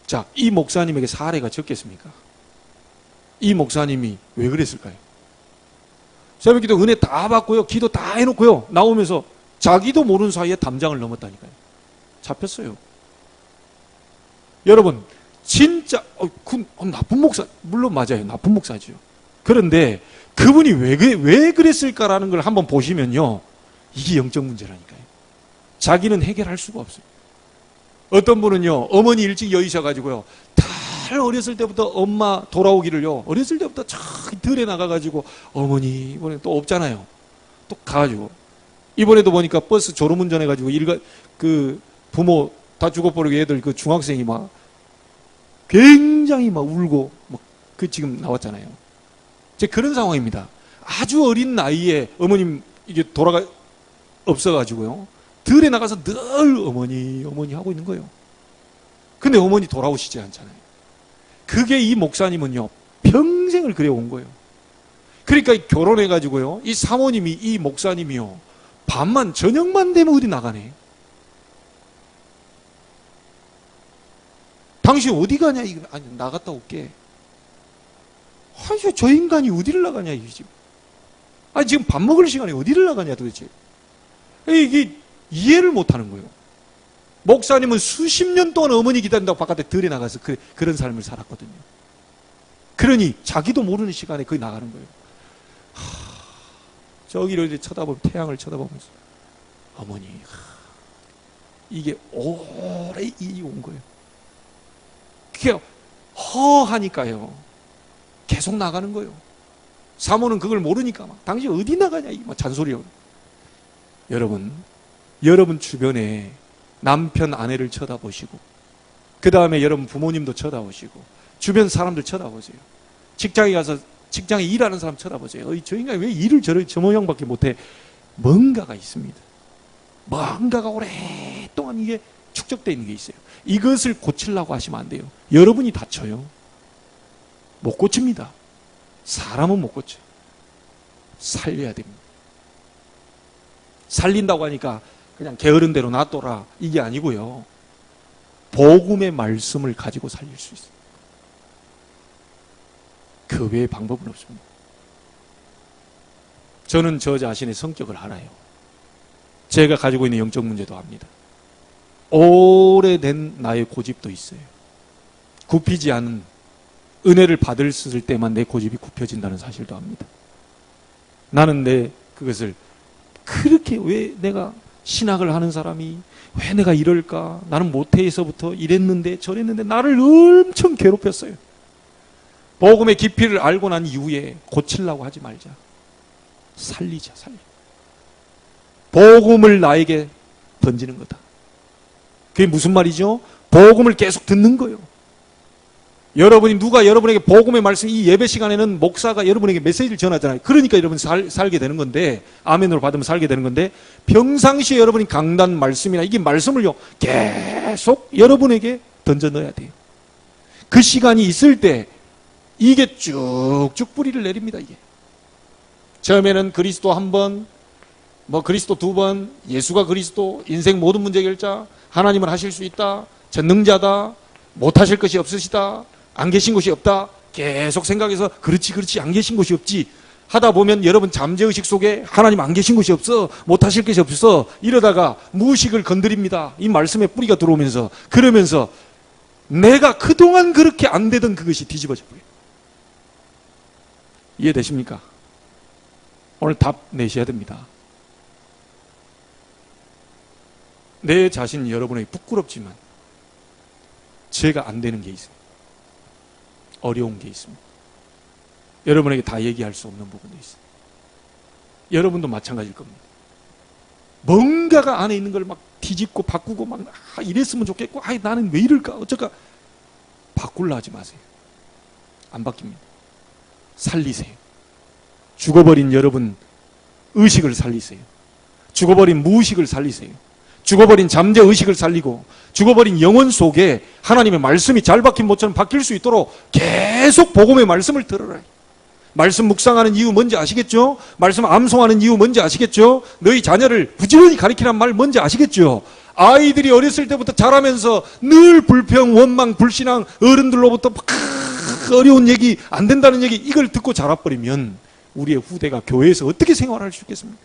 [SPEAKER 1] 자, 이 목사님에게 사례가 적겠습니까? 이 목사님이 왜 그랬을까요? 새벽 기도 은혜 다 받고요, 기도 다 해놓고요, 나오면서 자기도 모르는 사이에 담장을 넘었다니까요. 잡혔어요. 여러분, 진짜 나쁜 목사, 물론 맞아요, 나쁜 목사죠. 그런데 그분이 왜 그랬을까라는 걸 한번 보시면요, 이게 영적 문제라니까요. 자기는 해결할 수가 없어요. 어떤 분은요, 어머니 일찍 여의셔가지고요, 달 어렸을 때부터 엄마 돌아오기를요, 어렸을 때부터 참 들에 나가가지고, 어머니 이번에 또 없잖아요. 또 가가지고 이번에도 보니까 버스 졸음운전해가지고 그 부모 다 죽어버리고 애들 그 중학생이 막 굉장히 막 울고 막 그 지금 나왔잖아요. 이제 그런 상황입니다. 아주 어린 나이에 어머님 이게 없어가지고요, 들에 나가서 늘 어머니 하고 있는 거예요. 근데 어머니 돌아오시지 않잖아요. 그게 이 목사님은요, 평생을 그래온 거예요. 그러니까 결혼해가지고요, 이 사모님이, 이 목사님이요, 밤만 저녁만 되면 어디 나가네. 당신 어디 가냐? 아니, 나갔다 올게. 아니, 저 인간이 어디를 나가냐, 이 집. 아니, 지금 밥 먹을 시간에 어디를 나가냐, 도대체. 이게 이해를 못 하는 거예요. 목사님은 수십 년 동안 어머니 기다린다고 바깥에 들에 나가서 그런 삶을 살았거든요. 그러니 자기도 모르는 시간에 거기 나가는 거예요. 저기를 이렇게 쳐다보면, 태양을 쳐다보면서, 어머니, 이게 오래 일이 온 거예요. 그게 허하니까요. 계속 나가는 거예요. 사모는 그걸 모르니까 막, 당신 어디 나가냐, 이 잔소리하고. 여러분 주변에 남편, 아내를 쳐다보시고, 그 다음에 여러분 부모님도 쳐다보시고, 주변 사람들 쳐다보세요. 직장에 가서, 직장에 일하는 사람 쳐다보세요. 저 인간이 왜 일을 저 모양밖에 못해? 뭔가가 있습니다. 뭔가가 오랫동안 이게 축적되어 있는 게 있어요. 이것을 고치려고 하시면 안 돼요. 여러분이 다쳐요. 못 고칩니다. 사람은 못 고쳐요. 살려야 됩니다. 살린다고 하니까 그냥 게으른 대로 놔둬라, 이게 아니고요. 복음의 말씀을 가지고 살릴 수 있어요. 그 외의 방법은 없습니다. 저는 저 자신의 성격을 알아요. 제가 가지고 있는 영적 문제도 압니다. 오래된 나의 고집도 있어요. 굽히지 않은, 은혜를 받을 때만 내 고집이 굽혀진다는 사실도 압니다. 나는 그것을 그렇게, 왜 내가 신학을 하는 사람이 왜 내가 이럴까? 나는 모태에서부터 이랬는데 저랬는데 나를 엄청 괴롭혔어요. 복음의 깊이를 알고 난 이후에 고치려고 하지 말자. 살리자. 복음을 나에게 던지는 거다. 그게 무슨 말이죠? 복음을 계속 듣는 거예요. 누가 여러분에게 복음의 말씀, 이 예배 시간에는 목사가 여러분에게 메시지를 전하잖아요. 그러니까 여러분 살게 되는 건데, 아멘으로 받으면 살게 되는 건데, 평상시에 여러분이 강단 말씀이나 이게 말씀을요, 계속 여러분에게 던져 넣어야 돼요. 그 시간이 있을 때, 이게 쭉쭉 뿌리를 내립니다, 이게. 처음에는 그리스도 한 번, 그리스도 두 번, 예수가 그리스도, 인생 모든 문제 결자, 하나님은 하실 수 있다, 전능자다, 못하실 것이 없으시다, 안 계신 곳이 없다, 계속 생각해서 그렇지 안 계신 곳이 없지 하다 보면 여러분 잠재의식 속에 하나님 안 계신 곳이 없어, 못하실 것이 없어, 이러다가 무의식을 건드립니다. 이 말씀의 뿌리가 들어오면서, 그러면서 내가 그동안 그렇게 안 되던 그것이 뒤집어져 버려요. 이해되십니까? 오늘 답 내셔야 됩니다. 내 자신 여러분에게 부끄럽지만 제가 안 되는 게 있어요. 어려운 게 있습니다. 여러분에게 다 얘기할 수 없는 부분도 있어요. 여러분도 마찬가지일 겁니다. 뭔가가 안에 있는 걸 막 뒤집고 바꾸고 막 이랬으면 좋겠고, 나는 왜 이럴까 어쩔까, 바꾸려 하지 마세요. 안 바뀝니다. 살리세요. 죽어버린 여러분 의식을 살리세요. 죽어버린 무의식을 살리세요. 죽어버린 잠재의식을 살리고, 죽어버린 영혼 속에 하나님의 말씀이 잘 박힌 못처럼 바뀔 수 있도록 계속 복음의 말씀을 들어라. 말씀 묵상하는 이유 뭔지 아시겠죠? 말씀 암송하는 이유 뭔지 아시겠죠? 너희 자녀를 부지런히 가르치란 말 뭔지 아시겠죠? 아이들이 어렸을 때부터 자라면서 늘 불평, 원망, 불신앙, 어른들로부터 어려운 얘기, 안 된다는 얘기, 이걸 듣고 자라버리면 우리의 후대가 교회에서 어떻게 생활할 수 있겠습니까?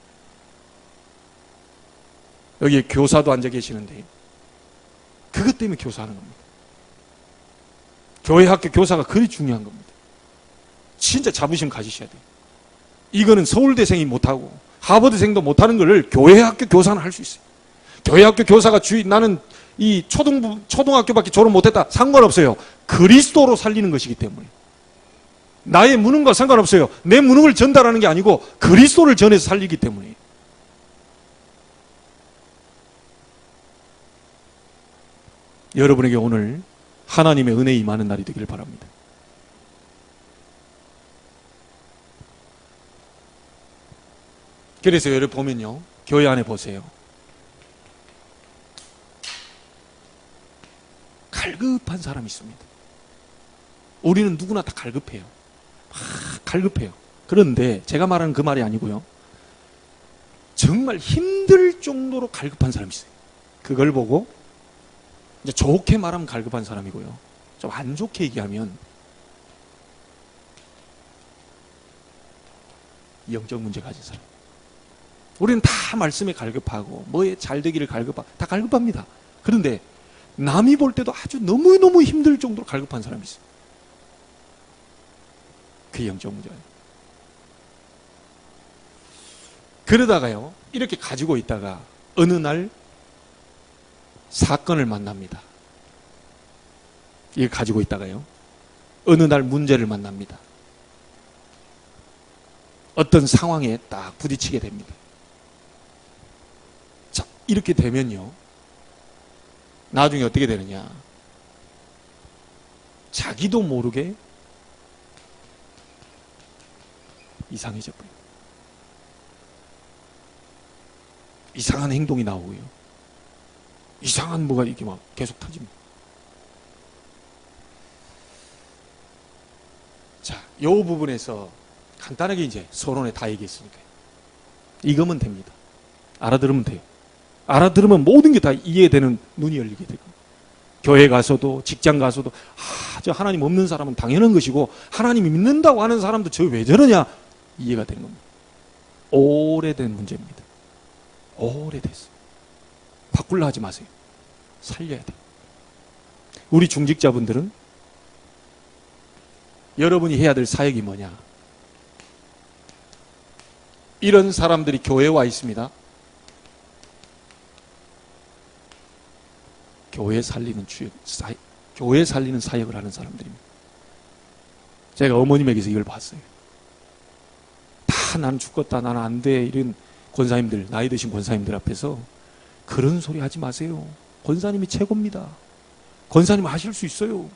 [SPEAKER 1] 여기에 교사도 앉아 계시는데 그것 때문에 교사하는 겁니다. 교회 학교 교사가 그리 중요한 겁니다. 진짜 자부심 가지셔야 돼요. 이거는 서울대생이 못하고 하버드생도 못하는 것을 교회 학교 교사는 할 수 있어요. 교회 학교 교사가 나는 이 초등학교밖에 졸업 못했다, 상관없어요. 그리스도로 살리는 것이기 때문에. 나의 무능과 상관없어요. 내 무능을 전달하는 게 아니고 그리스도를 전해서 살리기 때문에. 여러분에게 오늘 하나님의 은혜 임하는 날이 되기를 바랍니다. 그래서 여러분 보면요, 교회 안에 보세요. 갈급한 사람이 있습니다. 우리는 누구나 다 갈급해요. 갈급해요. 그런데 제가 말하는 그 말이 아니고요, 정말 힘들 정도로 갈급한 사람이 있어요. 그걸 보고 이제 좋게 말하면 갈급한 사람이고요, 좀 안 좋게 얘기하면 영적 문제 가진 사람. 우리는 다 말씀에 갈급하고 뭐에 잘 되기를 갈급하고 다 갈급합니다. 그런데 남이 볼 때도 아주 너무너무 힘들 정도로 갈급한 사람이 있어요. 그게 영적 문제예요. 그러다가요, 이렇게 가지고 있다가 어느 날 사건을 만납니다. 이걸 가지고 있다가요, 어느 날 문제를 만납니다. 어떤 상황에 딱 부딪히게 됩니다. 자, 이렇게 되면요, 나중에 어떻게 되느냐, 자기도 모르게 이상해져 버려요. 이상한 행동이 나오고요, 이상한 뭐가 이렇게 막 계속 터집니다. 자, 이 부분에서 간단하게 이제 서론에 다 얘기했으니까요. 이거면 됩니다. 알아들으면 돼요. 알아들으면 모든 게 다 이해되는 눈이 열리게 되고, 교회 가서도 직장 가서도 저 하나님 없는 사람은 당연한 것이고 하나님이 믿는다고 하는 사람도 저 왜 저러냐 이해가 된 겁니다. 오래된 문제입니다. 오래됐어요. 바꾸려 하지 마세요. 살려야 돼요. 우리 중직자분들은 여러분이 해야 될 사역이 뭐냐, 이런 사람들이 교회에 와 있습니다. 교회 살리는 사역을 하는 사람들입니다. 제가 어머님에게서 이걸 봤어요. 다 나는 죽겠다, 나는 안 돼, 이런 권사님들, 나이 드신 권사님들 앞에서 그런 소리 하지 마세요. 권사님이 최고입니다. 권사님 하실 수 있어요.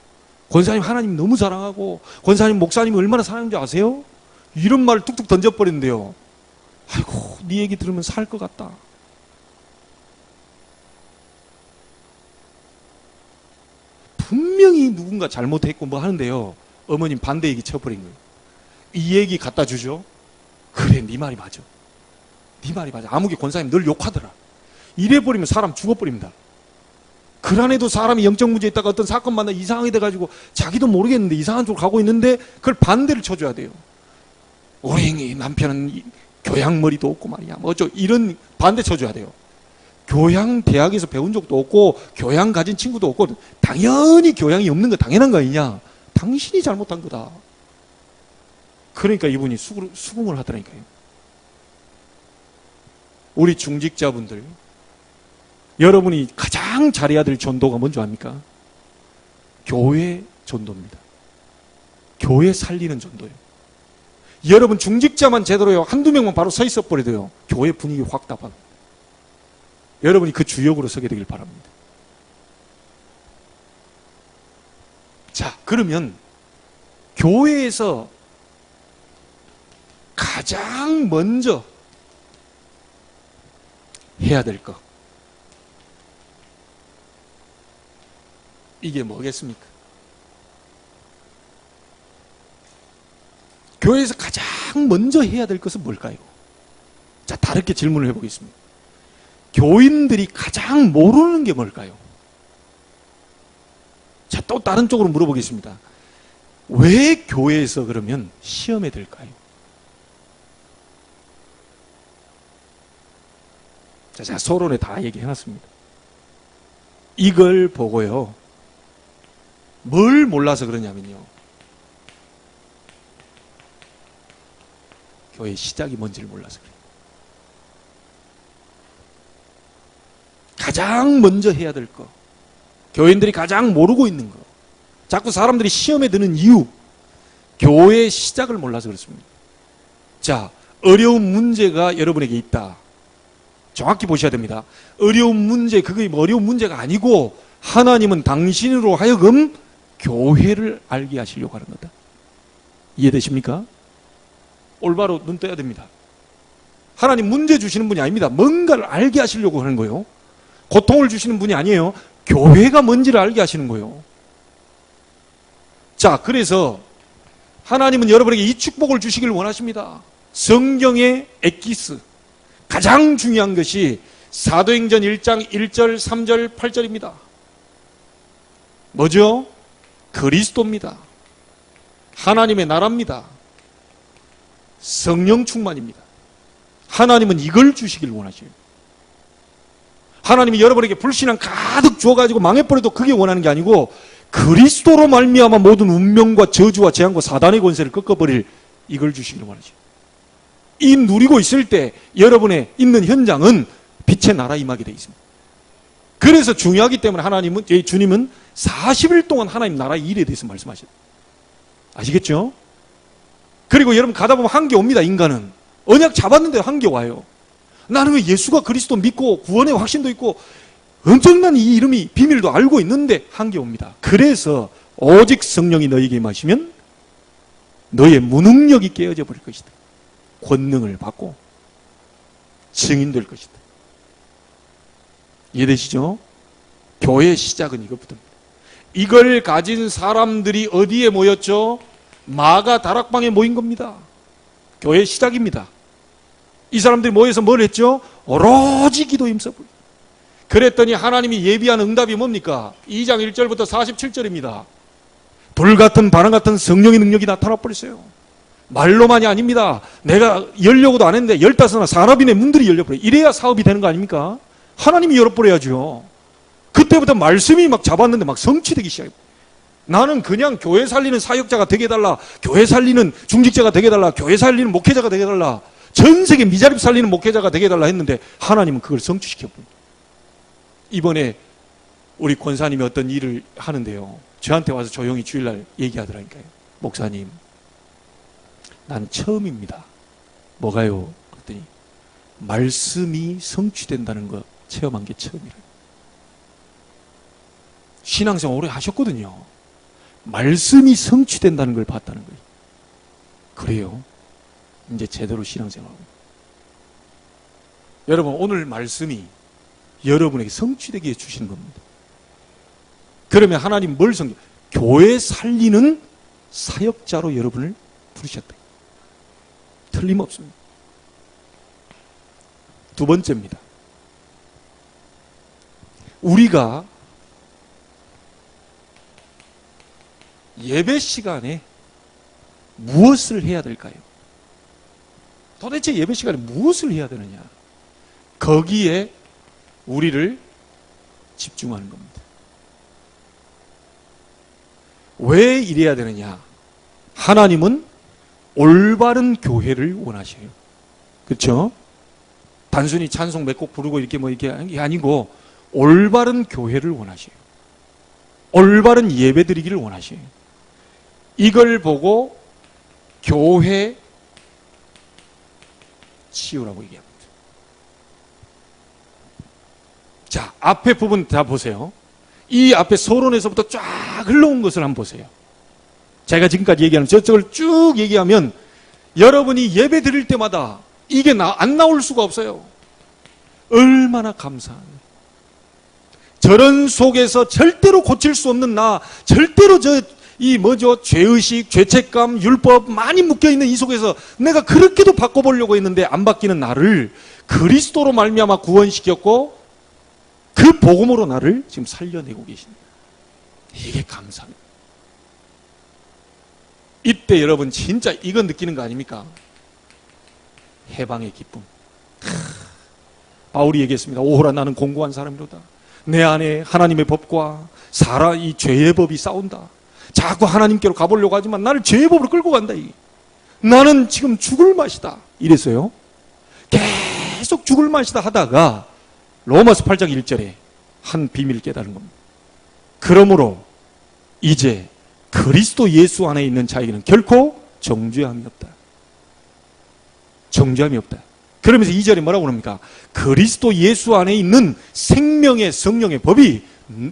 [SPEAKER 1] 권사님 하나님 너무 사랑하고 권사님 목사님이 얼마나 사랑하는지 아세요? 이런 말을 툭툭 던져버린대요. 아이고, 네 얘기 들으면 살 것 같다. 분명히 누군가 잘못했고 뭐 하는데요, 어머님 반대 얘기 쳐버린 거예요. 이 얘기 갖다 주죠. 그래, 네 말이 맞아. 네 말이 맞아. 아무개 권사님 늘 욕하더라. 이래버리면 사람 죽어버립니다. 그 안에도 사람이 영적 문제에 있다가 어떤 사건 만나 이상하게 돼가지고 자기도 모르겠는데 이상한 쪽으로 가고 있는데 그걸 반대를 쳐줘야 돼요. 우리 남편은 교양머리도 없고 말이야, 뭐 어쩌고, 이런 반대 쳐줘야 돼요. 교양 대학에서 배운 적도 없고 교양 가진 친구도 없고 당연히 교양이 없는 거 당연한 거 아니냐, 당신이 잘못한 거다. 그러니까 이분이 수긍을 하더라니까요. 우리 중직자분들, 여러분이 가장 잘해야 될 전도가 뭔지 압니까? 교회 전도입니다. 교회 살리는 전도예요. 여러분 중직자만 제대로요, 한두 명만 바로 서 있어 버려도요, 교회 분위기 확 다바로. 여러분이 그 주역으로 서게 되길 바랍니다. 자, 그러면 교회에서 가장 먼저 해야 될 것, 이게 뭐겠습니까? 교회에서 가장 먼저 해야 될 것은 뭘까요? 자, 다르게 질문을 해보겠습니다. 교인들이 가장 모르는 게 뭘까요? 자, 또 다른 쪽으로 물어보겠습니다. 왜 교회에서 그러면 시험에 들까요? 자, 제가 서론에 다 얘기해놨습니다. 이걸 보고요, 뭘 몰라서 그러냐면요, 교회의 시작이 뭔지를 몰라서 그래요. 가장 먼저 해야 될 거, 교인들이 가장 모르고 있는 거, 자꾸 사람들이 시험에 드는 이유, 교회의 시작을 몰라서 그렇습니다. 자, 어려운 문제가 여러분에게 있다. 정확히 보셔야 됩니다. 어려운 문제, 그게 어려운 문제가 아니고 하나님은 당신으로 하여금 교회를 알게 하시려고 하는 거다. 이해되십니까? 올바로 눈 떠야 됩니다. 하나님 문제 주시는 분이 아닙니다. 뭔가를 알게 하시려고 하는 거예요. 고통을 주시는 분이 아니에요. 교회가 뭔지를 알게 하시는 거예요. 자, 그래서 하나님은 여러분에게 이 축복을 주시길 원하십니다. 성경의 엑기스, 가장 중요한 것이 사도행전 1장 1절, 3절, 8절입니다. 뭐죠? 그리스도입니다. 하나님의 나라입니다. 성령 충만입니다. 하나님은 이걸 주시길 원하셔요. 하나님이 여러분에게 불신앙 가득 주어가지고 망해버려도 그게 원하는 게 아니고 그리스도로 말미암아 모든 운명과 저주와 재앙과 사단의 권세를 꺾어버릴 이걸 주시기를 원하죠. 이 누리고 있을 때 여러분의 있는 현장은 빛의 나라 임하게 되어 있습니다. 그래서 중요하기 때문에 주님은 40일 동안 하나님 나라 일에 대해서 말씀하셨어요. 아시겠죠? 그리고 여러분 가다 보면 한계 옵니다. 인간은 언약 잡았는데 한계 와요. 나는 왜 예수가 그리스도 믿고 구원의 확신도 있고 엄청난 이 이름이 비밀도 알고 있는데 한계 옵니다. 그래서 오직 성령이 너에게 임하시면 너의 무능력이 깨어져 버릴 것이다. 권능을 받고 증인될 것이다. 이해되시죠? 교회의 시작은 이것부터입니다. 이걸 가진 사람들이 어디에 모였죠? 마가 다락방에 모인 겁니다. 교회의 시작입니다. 이 사람들이 모여서 뭘 했죠? 오로지 기도 힘써 부르. 그랬더니 하나님이 예비한 응답이 뭡니까? 2장 1절부터 47절입니다. 불같은 바람 같은 성령의 능력이 나타나 버렸어요. 말로만이 아닙니다. 내가 열려고도 안 했는데 15나 산업인의 문들이 열려버려요. 이래야 사업이 되는 거 아닙니까? 하나님이 열어버려야죠. 그때부터 말씀이 막 잡았는데 막 성취되기 시작해요. 나는 그냥 교회 살리는 사역자가 되게 해달라, 교회 살리는 중직자가 되게 해달라, 교회 살리는 목회자가 되게 해달라, 전 세계 미자립 살리는 목회자가 되게 해달라 했는데 하나님은 그걸 성취시켜버립니다. 이번에 우리 권사님이 어떤 일을 하는데요, 저한테 와서 조용히 주일날 얘기하더라니까요. 목사님, 난 처음입니다. 뭐가요? 그랬더니 말씀이 성취된다는 거 체험한 게 처음이래요. 신앙생활 오래 하셨거든요. 말씀이 성취된다는 걸 봤다는 거예요. 그래요. 이제 제대로 신앙생활하고. 여러분, 오늘 말씀이 여러분에게 성취되게 주시는 겁니다. 그러면 하나님 뭘 교회 살리는 사역자로 여러분을 부르셨다. 틀림없습니다. 두 번째입니다. 우리가 예배 시간에 무엇을 해야 될까요? 도대체 예배 시간에 무엇을 해야 되느냐? 거기에 우리를 집중하는 겁니다. 왜 이래야 되느냐? 하나님은 올바른 교회를 원하셔요. 그렇죠? 단순히 찬송 몇 곡 부르고 이렇게 뭐 이렇게 하는 게 아니고 올바른 교회를 원하셔요. 올바른 예배 드리기를 원하셔요. 이걸 보고 교회 치유라고 얘기합니다. 자, 앞에 부분 다 보세요. 이 앞에 서론에서부터 쫙 흘러온 것을 한번 보세요. 제가 지금까지 얘기하는 저쪽을 쭉 얘기하면 여러분이 예배 드릴 때마다 이게 안 나올 수가 없어요. 얼마나 감사해요. 저런 속에서 절대로 고칠 수 없는 나, 절대로 죄의식, 죄책감, 율법 많이 묶여있는 이 속에서 내가 그렇게도 바꿔보려고 했는데 안 바뀌는 나를 그리스도로 말미암아 구원시켰고 그 복음으로 나를 지금 살려내고 계십니다. 이게 감사합니다. 이때 여러분 진짜 이건 느끼는 거 아닙니까? 해방의 기쁨. 바울이 얘기했습니다. 오호라 나는 공고한 사람이로다. 내 안에 하나님의 법과 이 죄의 법이 싸운다. 자꾸 하나님께로 가보려고 하지만 나를 죄의 법으로 끌고 간다. 나는 지금 죽을 맛이다. 이랬어요. 계속 죽을 맛이다 하다가 로마서 8장 1절에 한 비밀을 깨달은 겁니다. 그러므로 이제 그리스도 예수 안에 있는 자에게는 결코 정죄함이 없다. 정죄함이 없다. 그러면서 2절에 뭐라고 그럽니까? 그리스도 예수 안에 있는 생명의 성령의 법이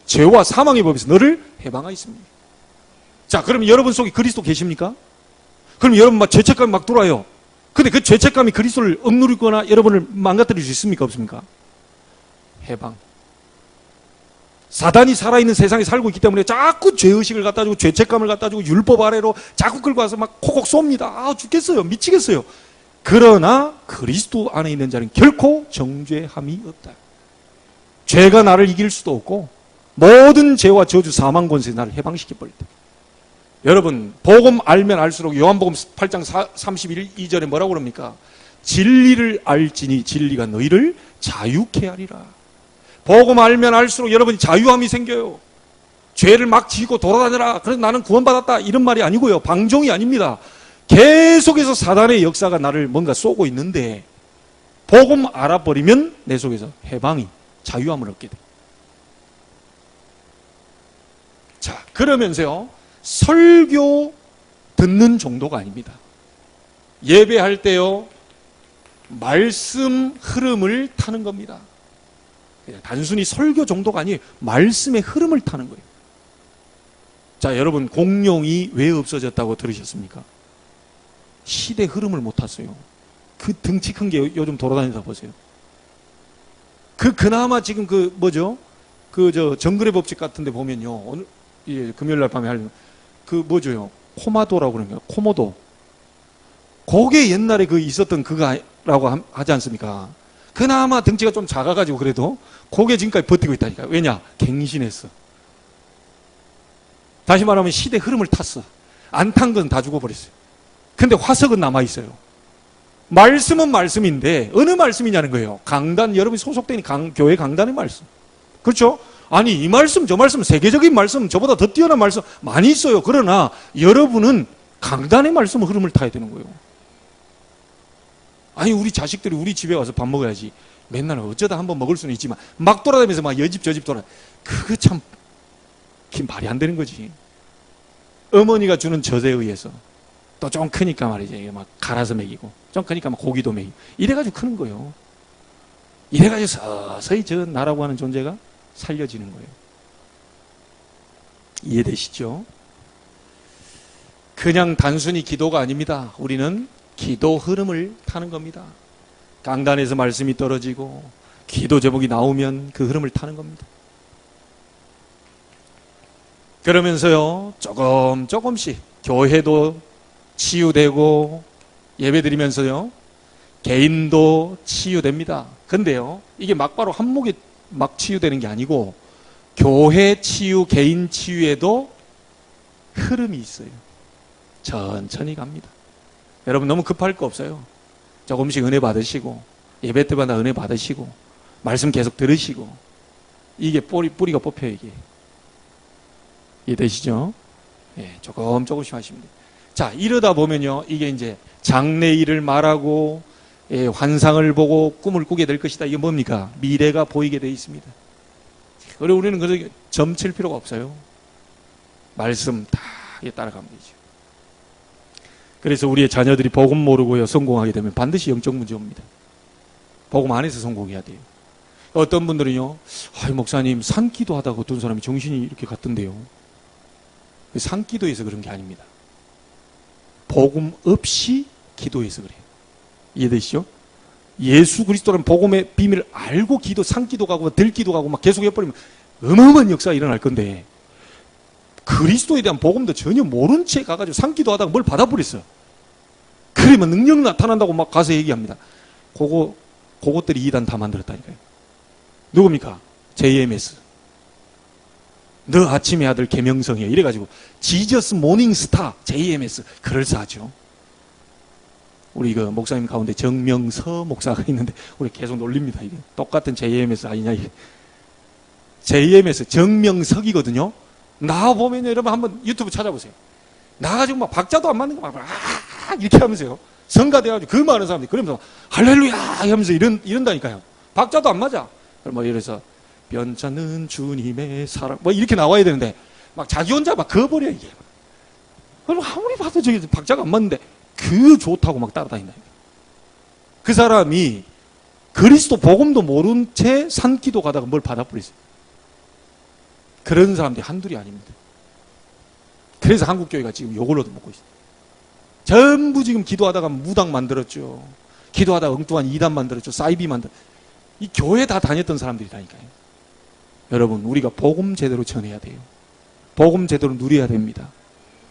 [SPEAKER 1] 죄와 사망의 법에서 너를 해방하였습니다. 자, 그럼 여러분 속에 그리스도 계십니까? 그럼 여러분 막 죄책감이 막 돌아요. 근데 그 죄책감이 그리스도를 억누르거나 여러분을 망가뜨릴 수 있습니까? 없습니까? 해방. 사단이 살아있는 세상에 살고 있기 때문에 자꾸 죄의식을 갖다 주고 죄책감을 갖다 주고 율법 아래로 자꾸 끌고 와서 막 콕콕 쏩니다. 아, 죽겠어요. 미치겠어요. 그러나 그리스도 안에 있는 자는 결코 정죄함이 없다. 죄가 나를 이길 수도 없고 모든 죄와 저주 사망 권세에 나를 해방시켜버린다. 여러분, 복음 알면 알수록 요한복음 8장 32절에 뭐라고 그럽니까? 진리를 알지니 진리가 너희를 자유케 하리라. 복음 알면 알수록 여러분이 자유함이 생겨요. 죄를 막 지고 돌아다녀라. 그래서 나는 구원받았다. 이런 말이 아니고요. 방종이 아닙니다. 계속해서 사단의 역사가 나를 뭔가 쏘고 있는데 복음 알아버리면 내 속에서 해방이, 자유함을 얻게 돼. 자, 그러면서요, 설교 듣는 정도가 아닙니다. 예배할 때요, 말씀 흐름을 타는 겁니다. 그냥 단순히 설교 정도가 아니에요. 말씀의 흐름을 타는 거예요. 자, 여러분, 공룡이 왜 없어졌다고 들으셨습니까? 시대 흐름을 못 탔어요. 그 등치 큰 게 요즘 돌아다니다 보세요. 그나마 지금 정글의 법칙 같은데 보면요. 오늘, 금요일 날 밤에 코마도라고 그러는 거예요. 코모도. 그게 옛날에 있었던 그거라고 하지 않습니까? 그나마 덩치가 좀 작아가지고 그래도 그게 지금까지 버티고 있다니까. 왜냐? 갱신했어. 다시 말하면 시대 흐름을 탔어. 안 탄 건 다 죽어버렸어요. 근데 화석은 남아있어요. 말씀은 말씀인데 어느 말씀이냐는 거예요. 강단, 여러분이 소속된 교회 강단의 말씀. 그렇죠? 아니, 이 말씀 저 말씀 세계적인 말씀, 저보다 더 뛰어난 말씀 많이 있어요. 그러나 여러분은 강단의 말씀 흐름을 타야 되는 거예요. 아니, 우리 자식들이 우리 집에 와서 밥 먹어야지. 맨날 어쩌다 한번 먹을 수는 있지만 막 돌아다니면서 막 여집 저집 그거 참 말이 안 되는 거지. 어머니가 주는 젖에 의해서 또 좀 크니까 말이지, 막 갈아서 먹이고, 좀 크니까 막 고기도 먹이고, 이래가지고 크는 거예요. 이래가지고 서서히 저 나라고 하는 존재가 살려지는 거예요. 이해되시죠? 그냥 단순히 기도가 아닙니다. 우리는 기도 흐름을 타는 겁니다. 강단에서 말씀이 떨어지고 기도 제목이 나오면 그 흐름을 타는 겁니다. 그러면서요, 조금씩 교회도 치유되고 예배드리면서요, 개인도 치유됩니다. 근데요, 이게 막바로 한목에 막 치유되는 게 아니고 교회 치유, 개인 치유에도 흐름이 있어요. 천천히 갑니다. 여러분 너무 급할 거 없어요. 조금씩 은혜 받으시고, 예배 때마다 은혜 받으시고, 말씀 계속 들으시고, 이게 뿌리가 뽑혀요. 이게 이해되시죠? 예, 조금씩 하시면 돼요. 자, 이러다 보면요, 이게 이제 장래일을 말하고, 예, 환상을 보고 꿈을 꾸게 될 것이다. 이게 뭡니까? 미래가 보이게 되어 있습니다. 그리고 우리는 그래서 점칠 필요가 없어요. 말씀 다 따라가면 되죠. 그래서 우리의 자녀들이 복음 모르고요, 성공하게 되면 반드시 영적 문제 옵니다. 복음 안에서 성공해야 돼요. 어떤 분들은요, 목사님 산기도 하다가 어떤 사람이 정신이 이렇게 갔던데요. 산기도에서 그런 게 아닙니다. 복음 없이 기도해서 그래요. 이해되시죠? 예수 그리스도라는 복음의 비밀을 알고 산기도 가고 들기도 가고 막 계속 해버리면 어마어마한 역사가 일어날 건데, 그리스도에 대한 복음도 전혀 모른 채 가가지고 산기도 하다가 뭘 받아버렸어. 그러면 능력 나타난다고 막 가서 얘기합니다. 그것들이 이단 다 만들었다니까요. 누굽니까? JMS. 너 아침의 아들 계명성이야. 이래가지고 지저스 모닝스타 JMS. 그럴싸하죠. 우리 목사님 가운데 정명서 목사가 있는데 우리 계속 놀립니다. 이게 똑같은 JMS 아니냐 이게. JMS 정명석이거든요. 나 보면 여러분 한번 유튜브 찾아보세요. 나가지고 막 박자도 안 맞는 거 막 이렇게 하면서요. 성가돼가지고 그 많은 사람들이 그러면서 할렐루야 하면서 이런다니까요. 박자도 안 맞아. 그럼 이래서 변찮는 주님의 사랑 이렇게 나와야 되는데 막 자기 혼자 막 그어버려 이게. 그럼 아무리 봐도 저기 박자가 안 맞는데 그 좋다고 막 따라다닌다. 그 사람이 그리스도 복음도 모른 채 산기도 가다가 뭘 받아버렸어요. 그런 사람들이 한둘이 아닙니다. 그래서 한국교회가 지금 요걸 얻어먹고 있어요. 전부 지금 기도하다가 무당 만들었죠. 기도하다가 엉뚱한 이단 만들었죠. 사이비 이 교회 다 다녔던 사람들이라니까요. 여러분, 우리가 복음 제대로 전해야 돼요. 복음 제대로 누려야 됩니다.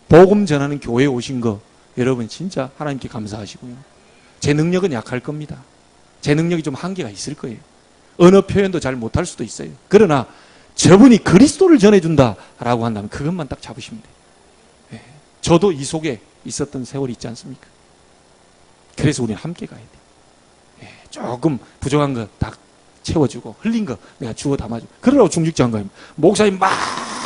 [SPEAKER 1] 복음 전하는 교회에 오신 거 여러분 진짜 하나님께 감사하시고요. 제 능력은 약할 겁니다. 제 능력이 좀 한계가 있을 거예요. 언어 표현도 잘 못할 수도 있어요. 그러나 저분이 그리스도를 전해준다라고 한다면 그것만 딱 잡으시면 돼요. 예. 저도 이 속에 있었던 세월이 있지 않습니까? 그래서 우리는 함께 가야 돼요. 예. 조금 부족한 거 다 채워주고 흘린 거 내가 주워 담아주고 그러라고 중직자한 거예요. 목사님 막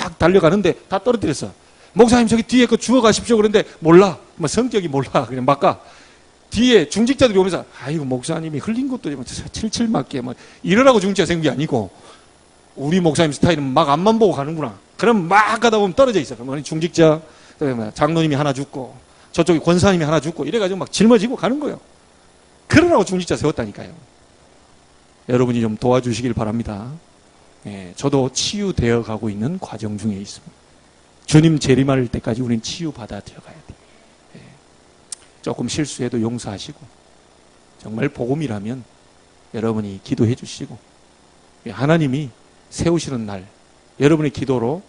[SPEAKER 1] 막 달려가는데 다 떨어뜨렸어. 목사님 저기 뒤에 그 주워 가십시오. 그런데 몰라. 뭐 성격이 몰라. 그냥 막 가. 뒤에 중직자들이 오면서 아이고 목사님이 흘린 것도 칠칠 맞게 뭐 이러라고 중직자 생긴 게 아니고 우리 목사님 스타일은 막 앞만 보고 가는구나. 그럼 막 가다 보면 떨어져 있어. 그러면 중직자 장로님이 하나 죽고 저쪽에 권사님이 하나 죽고 이래가지고 막 짊어지고 가는 거예요. 그러라고 중직자 세웠다니까요. 여러분이 좀 도와주시길 바랍니다. 예, 저도 치유되어 가고 있는 과정 중에 있습니다. 주님 재림할 때까지 우리는 치유받아 들어가야 돼요. 예, 조금 실수해도 용서하시고 정말 복음이라면 여러분이 기도해 주시고 하나님이 세우시는 날 여러분의 기도로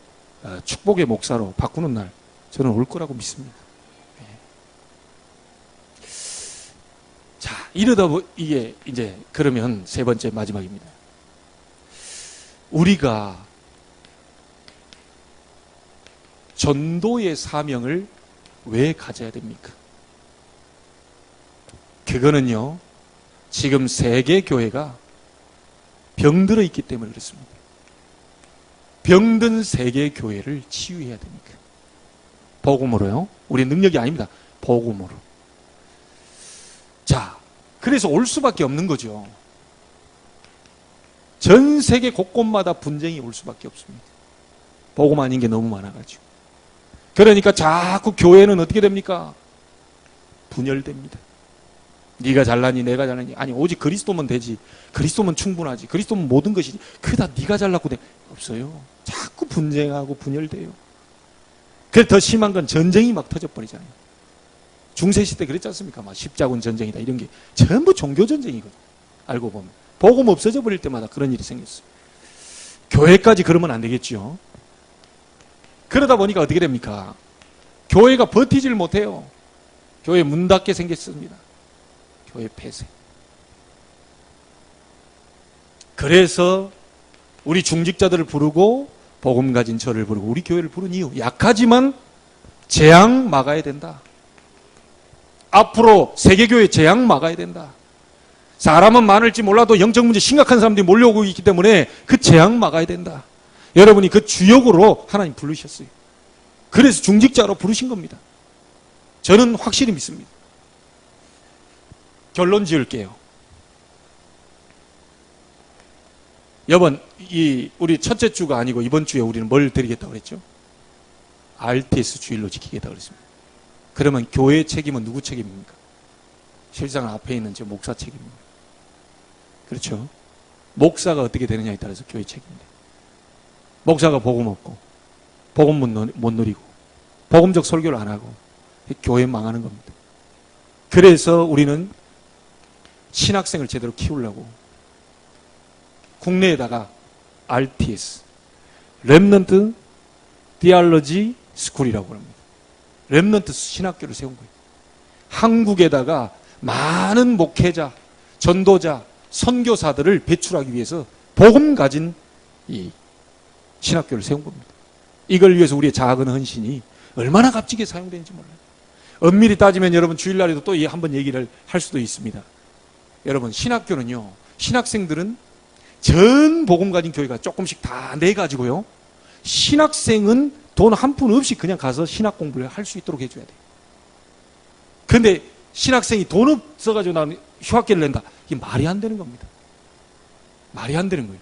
[SPEAKER 1] 축복의 목사로 바꾸는 날 저는 올 거라고 믿습니다. 예. 자, 이러다 이게 이제 그러면 세 번째 마지막입니다. 우리가 전도의 사명을 왜 가져야 됩니까? 그거는요, 지금 세계 교회가 병들어 있기 때문에 그렇습니다. 병든 세계 교회를 치유해야 됩니까? 복음으로요. 우리 능력이 아닙니다. 복음으로. 자, 그래서 올 수밖에 없는 거죠. 전 세계 곳곳마다 분쟁이 올 수밖에 없습니다. 복음 아닌 게 너무 많아가지고. 그러니까 자꾸 교회는 어떻게 됩니까? 분열됩니다. 네가 잘나니 내가 잘나니 아니 오직 그리스도면 되지. 그리스도면 충분하지. 그리스도면 모든 것이지. 그게 다 네가 잘났고 없어요. 자꾸 분쟁하고 분열돼요. 그래서 더 심한 건 전쟁이 막 터져버리잖아요. 중세시대 그랬지 않습니까? 막 십자군 전쟁이다 이런 게 전부 종교전쟁이거든요. 알고 보면. 복음 없어져 버릴 때마다 그런 일이 생겼어요. 교회까지 그러면 안 되겠죠. 그러다 보니까 어떻게 됩니까? 교회가 버티질 못해요. 교회 문 닫게 생겼습니다. 교회 폐쇄. 그래서 우리 중직자들을 부르고 복음 가진 저를 부르고 우리 교회를 부른 이유, 약하지만 재앙 막아야 된다. 앞으로 세계교회 재앙 막아야 된다. 사람은 많을지 몰라도 영적 문제 심각한 사람들이 몰려오고 있기 때문에 그 재앙 막아야 된다. 여러분이 그 주역으로 하나님 부르셨어요. 그래서 중직자로 부르신 겁니다. 저는 확실히 믿습니다. 결론 지을게요. 여러분, 우리 첫째 주가 아니고 이번 주에 우리는 뭘 드리겠다고 그랬죠? RTS 주일로 지키겠다고 그랬습니다. 그러면 교회의 책임은 누구 책임입니까? 실상 앞에 있는 저 목사 책임입니다. 그렇죠? 목사가 어떻게 되느냐에 따라서 교회 책임입니다. 목사가 복음 없고 복음 못 누리고 복음적 설교를 안 하고 교회 망하는 겁니다. 그래서 우리는 신학생을 제대로 키우려고 국내에다가 RTS, 렘넌트 디알러지 스쿨이라고 합니다. 렘넌트 신학교를 세운 거예요. 한국에다가 많은 목회자, 전도자, 선교사들을 배출하기 위해서 복음 가진 이 신학교를 세운 겁니다. 이걸 위해서 우리의 작은 헌신이 얼마나 값지게 사용되는지 몰라요. 엄밀히 따지면 여러분 주일날에도 또 한번 얘기를 할 수도 있습니다. 여러분 신학교는요, 신학생들은 전 복음 가진 교회가 조금씩 다 내가지고요, 신학생은 돈 한 푼 없이 그냥 가서 신학 공부를 할 수 있도록 해줘야 돼요. 근데 신학생이 돈 없어가지고 나는 휴학계를 낸다. 이게 말이 안 되는 겁니다. 말이 안 되는 거예요.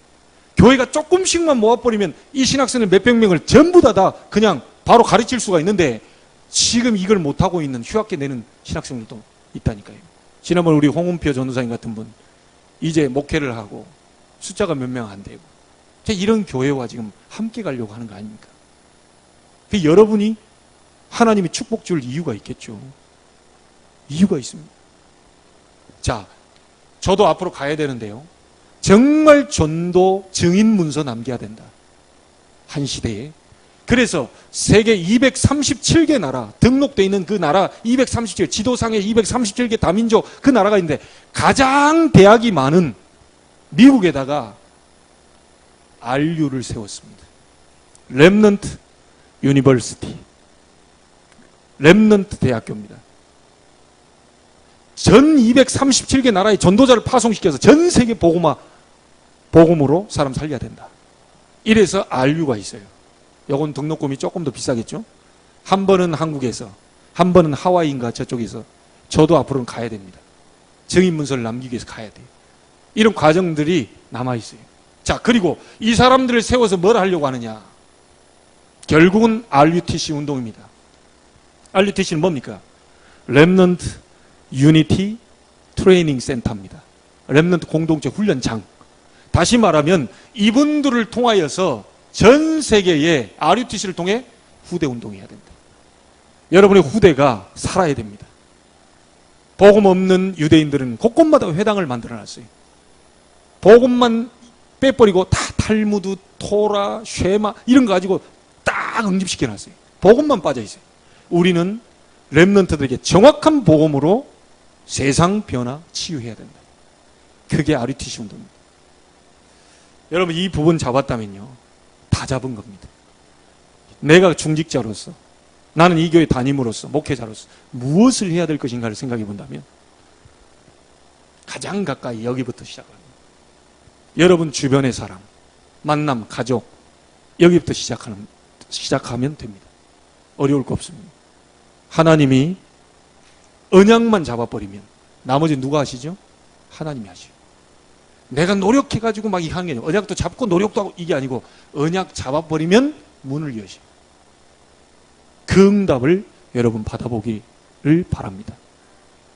[SPEAKER 1] 교회가 조금씩만 모아버리면 이 신학생을 몇백 명을 전부 다 그냥 바로 가르칠 수가 있는데 지금 이걸 못하고 있는 휴학계 내는 신학생들도 있다니까요. 지난번 우리 홍은표 전도사님 같은 분 이제 목회를 하고 숫자가 몇 명 안 되고 이런 교회와 지금 함께 가려고 하는 거 아닙니까? 여러분이 하나님이 축복 줄 이유가 있겠죠. 이유가 있습니다. 자, 저도 앞으로 가야 되는데요. 정말 전도 증인 문서 남겨야 된다. 한 시대에. 그래서 세계 237개 나라, 등록되어 있는 그 나라 237개, 지도상에 237개 다민족 그 나라가 있는데 가장 대학이 많은 미국에다가 RU를 세웠습니다. 렘넌트 유니버시티. 렘넌트 대학교입니다. 전 237개 나라의 전도자를 파송시켜서 전 세계 복음으로 사람 살려야 된다. 이래서 RU가 있어요. 요건 등록금이 조금 더 비싸겠죠. 한 번은 한국에서, 한 번은 하와이인가 저쪽에서, 저도 앞으로는 가야 됩니다. 증인문서를 남기기 위해서 가야 돼요. 이런 과정들이 남아있어요. 자, 그리고 이 사람들을 세워서 뭘 하려고 하느냐. 결국은 RUTC 운동입니다. RUTC는 뭡니까? 렘넌트 유니티 트레이닝 센터입니다. 렘넌트 공동체 훈련장. 다시 말하면 이분들을 통하여서 전 세계에 RUTC를 통해 후대 운동해야 된다. 여러분의 후대가 살아야 됩니다. 복음 없는 유대인들은 곳곳마다 회당을 만들어놨어요. 복음만 빼버리고 다 탈무드, 토라, 쉐마 이런 거 가지고 딱 응집시켜놨어요. 복음만 빠져있어요. 우리는 렘넌트들에게 정확한 복음으로 세상 변화 치유해야 된다. 그게 RUTC 운동입니다. 여러분 이 부분 잡았다면요 다 잡은 겁니다. 내가 중직자로서, 나는 이 교회 담임으로서, 목회자로서 무엇을 해야 될 것인가를 생각해 본다면 가장 가까이 여기부터 시작합니다. 여러분 주변의 사람, 만남, 가족 여기부터 시작하면 됩니다. 어려울 거 없습니다. 하나님이 언약만 잡아버리면 나머지 누가 하시죠? 하나님이 하시죠. 내가 노력해가지고 막 이 하는 게 아니고, 언약도 잡고 노력도 하고 이게 아니고 언약 잡아버리면 문을 여시고 그 응답을 여러분 받아보기를 바랍니다.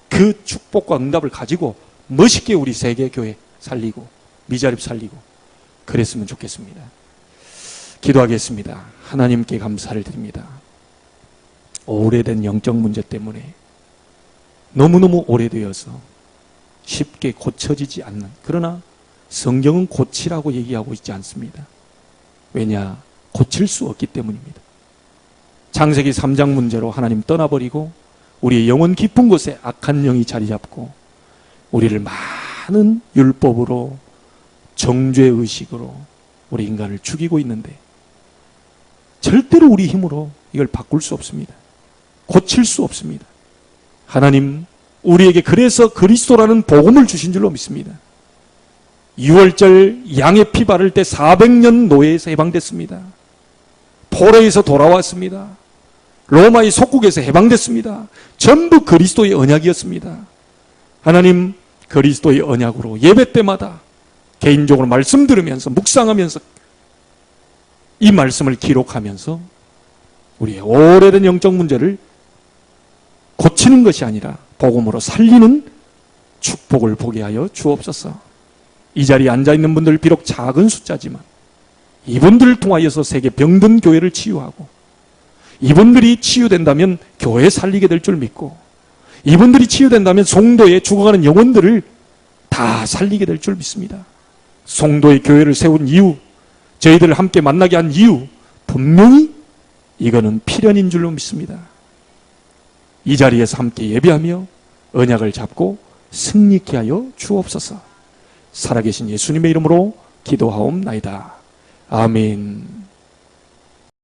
[SPEAKER 1] 그 축복과 응답을 가지고 멋있게 우리 세계교회 살리고 미자립 살리고 그랬으면 좋겠습니다. 기도하겠습니다. 하나님께 감사를 드립니다. 오래된 영적 문제 때문에 너무너무 오래되어서 쉽게 고쳐지지 않는, 그러나 성경은 고치라고 얘기하고 있지 않습니다. 왜냐? 고칠 수 없기 때문입니다. 창세기 3장 문제로 하나님 떠나버리고 우리의 영혼 깊은 곳에 악한 영이 자리 잡고 우리를 많은 율법으로 정죄의식으로 우리 인간을 죽이고 있는데 절대로 우리 힘으로 이걸 바꿀 수 없습니다. 고칠 수 없습니다. 하나님 우리에게 그래서 그리스도라는 복음을 주신 줄로 믿습니다. 6월절 양의 피 바를 때 400년 노예에서 해방됐습니다. 포로에서 돌아왔습니다. 로마의 속국에서 해방됐습니다. 전부 그리스도의 언약이었습니다. 하나님 그리스도의 언약으로 예배 때마다 개인적으로 말씀 들으면서 묵상하면서 이 말씀을 기록하면서 우리의 오래된 영적 문제를 고치는 것이 아니라 복음으로 살리는 축복을 보게 하여 주옵소서. 이 자리에 앉아있는 분들 비록 작은 숫자지만 이분들을 통하여서 세계 병든 교회를 치유하고 이분들이 치유된다면 교회 살리게 될 줄 믿고 이분들이 치유된다면 송도에 죽어가는 영혼들을 다 살리게 될 줄 믿습니다. 송도의 교회를 세운 이유, 저희들을 함께 만나게 한 이유, 분명히 이거는 필연인 줄로 믿습니다. 이 자리에서 함께 예배하며 언약을 잡고 승리케 하여 주옵소서. 살아계신 예수님의 이름으로 기도하옵나이다. 아멘.